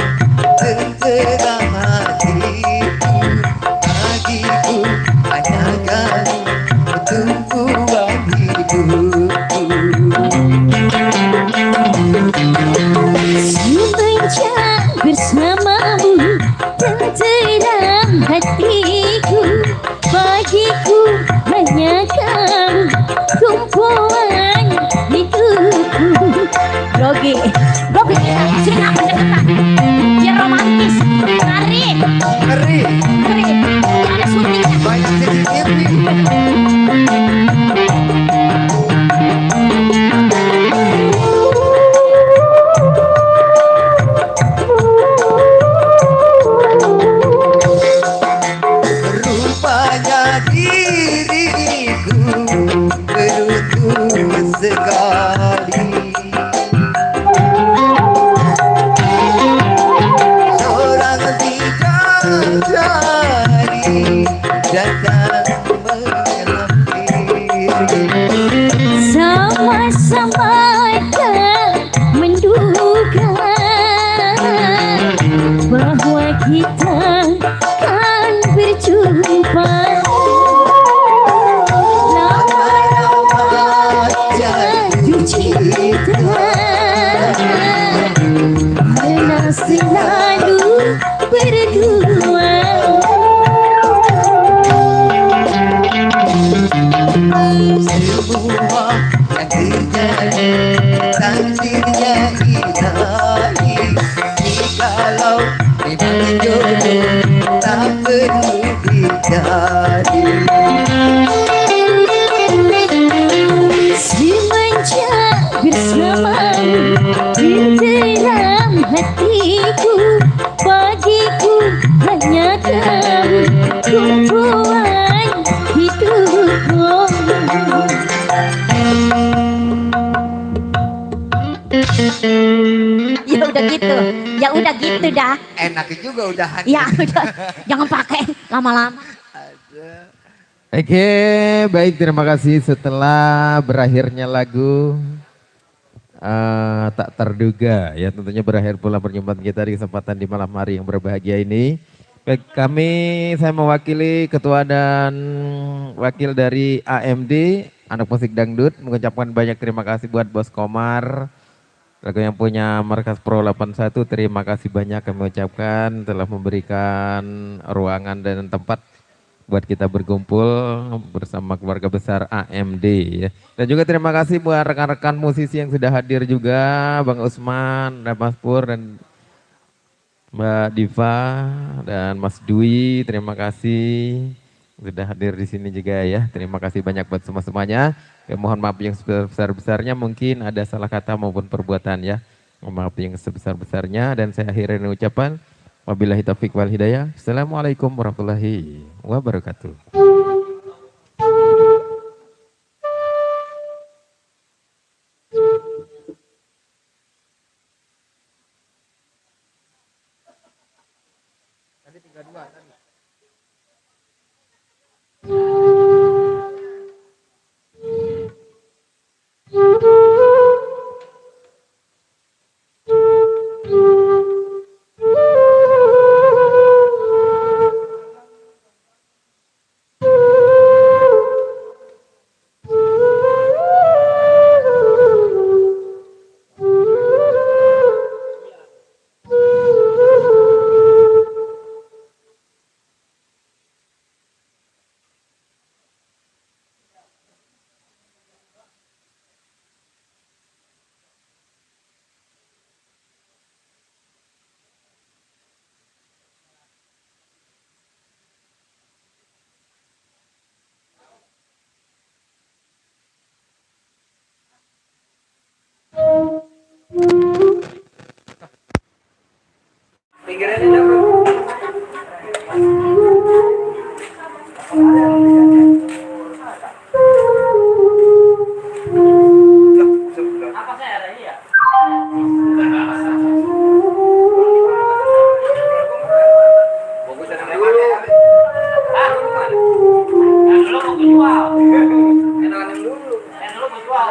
[SPEAKER 10] tergerak hatiku. Bagiku hanya kamu tumpuan hidupku.
[SPEAKER 9] Semenjak bersamamu tenteram hatiku. Bagiku hanya kamu tumpuan hidupku. Grogi sini aku deketan biar romantis. Ngeri ada syutingnya.
[SPEAKER 10] Banyak CCTV.
[SPEAKER 9] Karena selalu berdua.
[SPEAKER 10] Semua yang terjadi takdirnya ilahi. Jikalau memang jodoh tak perlu dicari.
[SPEAKER 9] Semenjak bersamamu di dalam hatiku, bagiku hanya kamu tumpuan hidupku. Ya udah gitu dah.
[SPEAKER 10] Enak juga udahan.
[SPEAKER 9] Ya udah, jangan pakai lama-lama.
[SPEAKER 3] Oke, baik, terima kasih. Setelah berakhirnya lagu tak terduga, ya tentunya berakhir pula perjumpaan kita di kesempatan di malam hari yang berbahagia ini. Baik, saya mewakili ketua dan wakil dari AMD, Anak Musik Dangdut, mengucapkan banyak terima kasih buat Bos Komar, lagu yang punya Markas Pro 81, terima kasih banyak kami ucapkan telah memberikan ruangan dan tempat buat kita berkumpul bersama keluarga besar AMD ya. Dan juga terima kasih buat rekan-rekan musisi yang sudah hadir juga, Bang Usman, dan Mas Pur, dan Mbak Diva, dan Mas Dwi, terima kasih sudah hadir di sini juga ya. Terima kasih banyak buat semuanya. Ya, mohon maaf yang sebesar-besarnya, mungkin ada salah kata maupun perbuatan ya. Mohon maaf yang sebesar-besarnya, dan saya akhiri dengan ucapan wabillahi taufiq wal hidayah. Assalamualaikum warahmatullahi wabarakatuh.
[SPEAKER 1] Apa saya ada ini ya? Yang dulu mau jual. Yang dulu mau jual.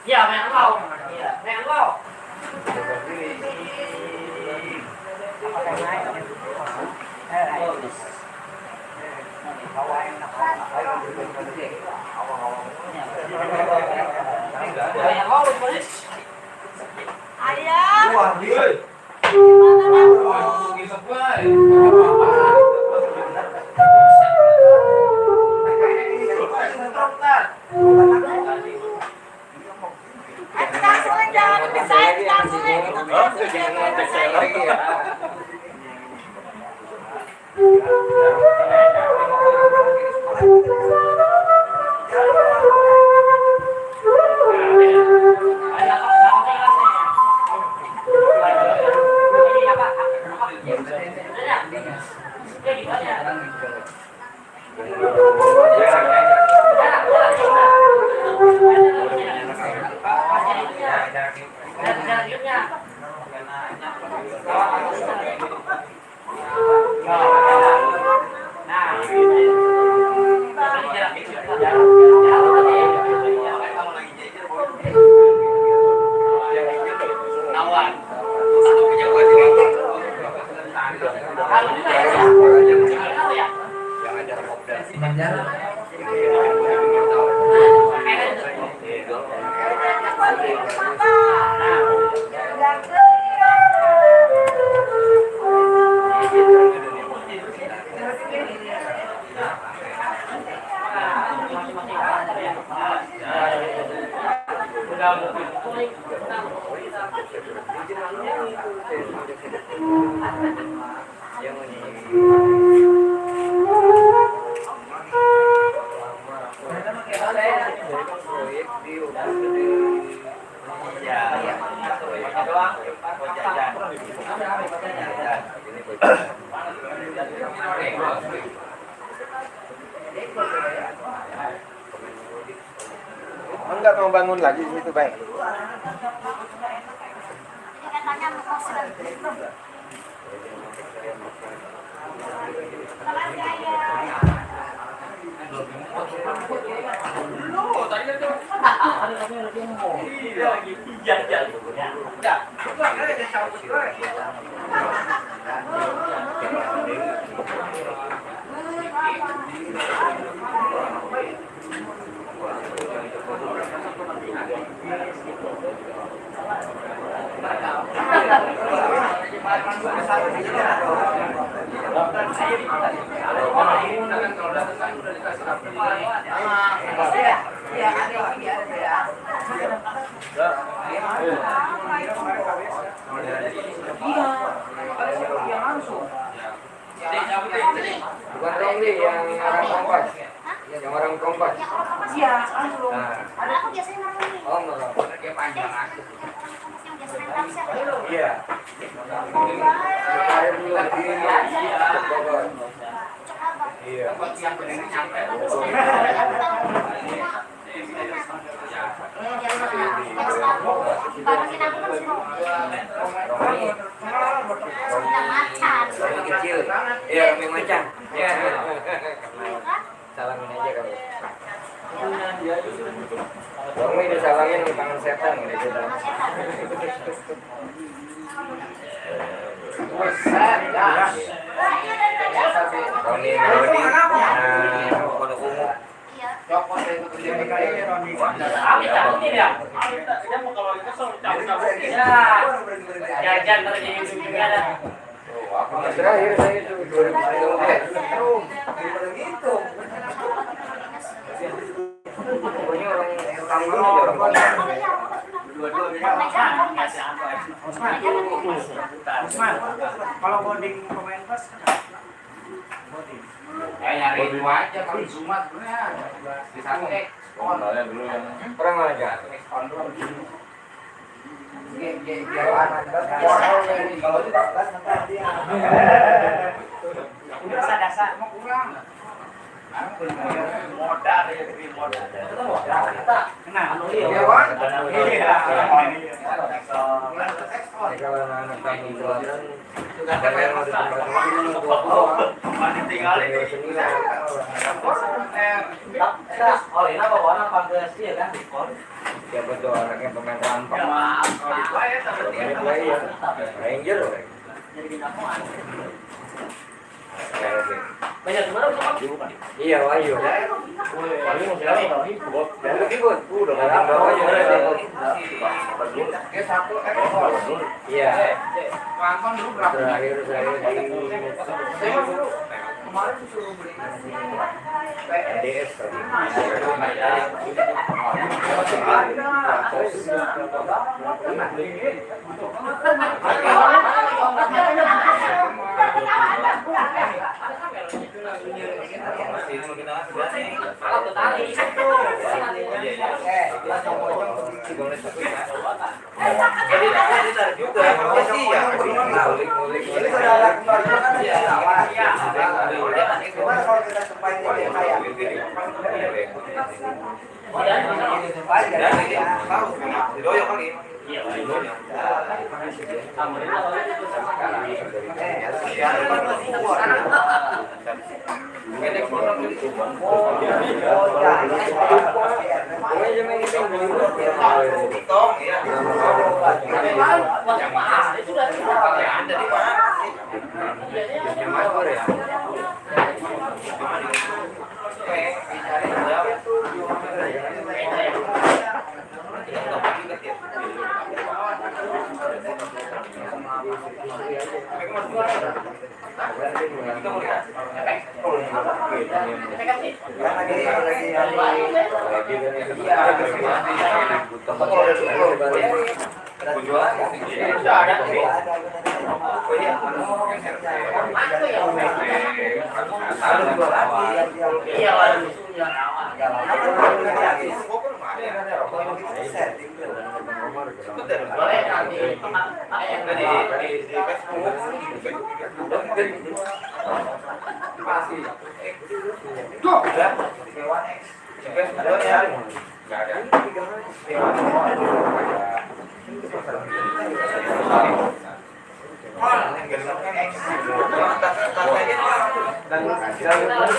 [SPEAKER 1] Iya, main engkau. Iya, main engkau. Nah,
[SPEAKER 3] Enggak mau bangun lagi di situ, baik. Bukan Romli yang orang kompas. Yang orang kompas.
[SPEAKER 2] Iya, langsung.
[SPEAKER 9] Ada aku biasanya ngomongin.
[SPEAKER 3] Oh, enggak. Kayak panjang aku. Iya. Air dulu lagi. Iya. Kecil. Iya, Romi macan. Iya. Salamin aja kali. Romi disalamin tangan setan gitu. Roni Melody, Pondok Ungu. Copot dari kemudian kali Roni.
[SPEAKER 1] Dia mau kalau kesel cabut-cabut. Jajan terjadi juga ada.
[SPEAKER 3] Terakhir saya itu 2019. Gitu. Pokoknya orang utama orang
[SPEAKER 2] Usman, kalau bonding pemain pas bonding.
[SPEAKER 3] nyari dua aja kali Sumat sebenarnya di satu dulu yang perang aja. Kalau di atas nanti
[SPEAKER 2] Udah dasar mau kurang.
[SPEAKER 1] Modal ya, modal.
[SPEAKER 2] Nah,
[SPEAKER 3] iya kan?
[SPEAKER 5] Kalau anak kami jualan
[SPEAKER 1] Oh, ini apa orang panggil sih kan?
[SPEAKER 3] Siapa tuh anaknya pemain rampok? Ranger.
[SPEAKER 1] Banyak kemana udah
[SPEAKER 3] Iya, Wahyu. Wahyu mau jalan atau ikut? Jalan ikut. Udah bawa aja. Oke, satu Iya. Nonton dulu berapa? Terakhir saya di kemarin disuruh beli NDS tadi.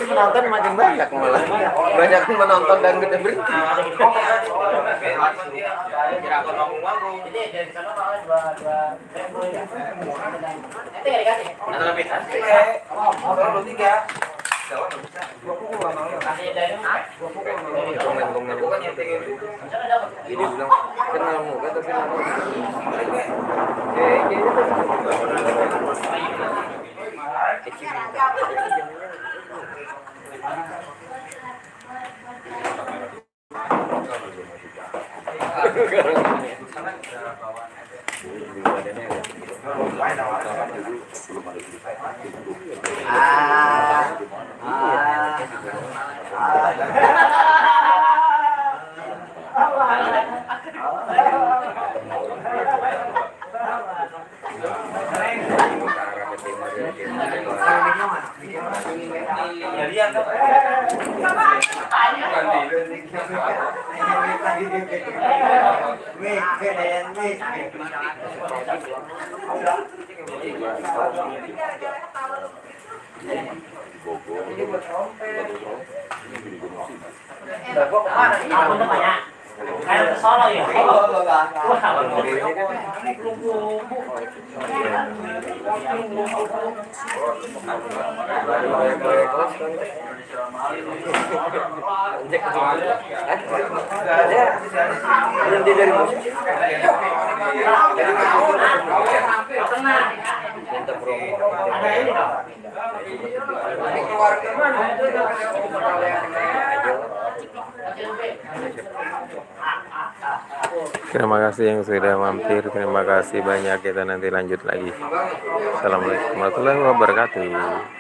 [SPEAKER 10] Penonton makin banyak malah. Banyak menonton dan gede berhenti. Ini bilang kenal muka tapi berhenti dari musik. Minta promo.
[SPEAKER 11] Terima kasih yang sudah mampir. Terima kasih banyak. Kita nanti lanjut lagi. Assalamualaikum warahmatullahi wabarakatuh.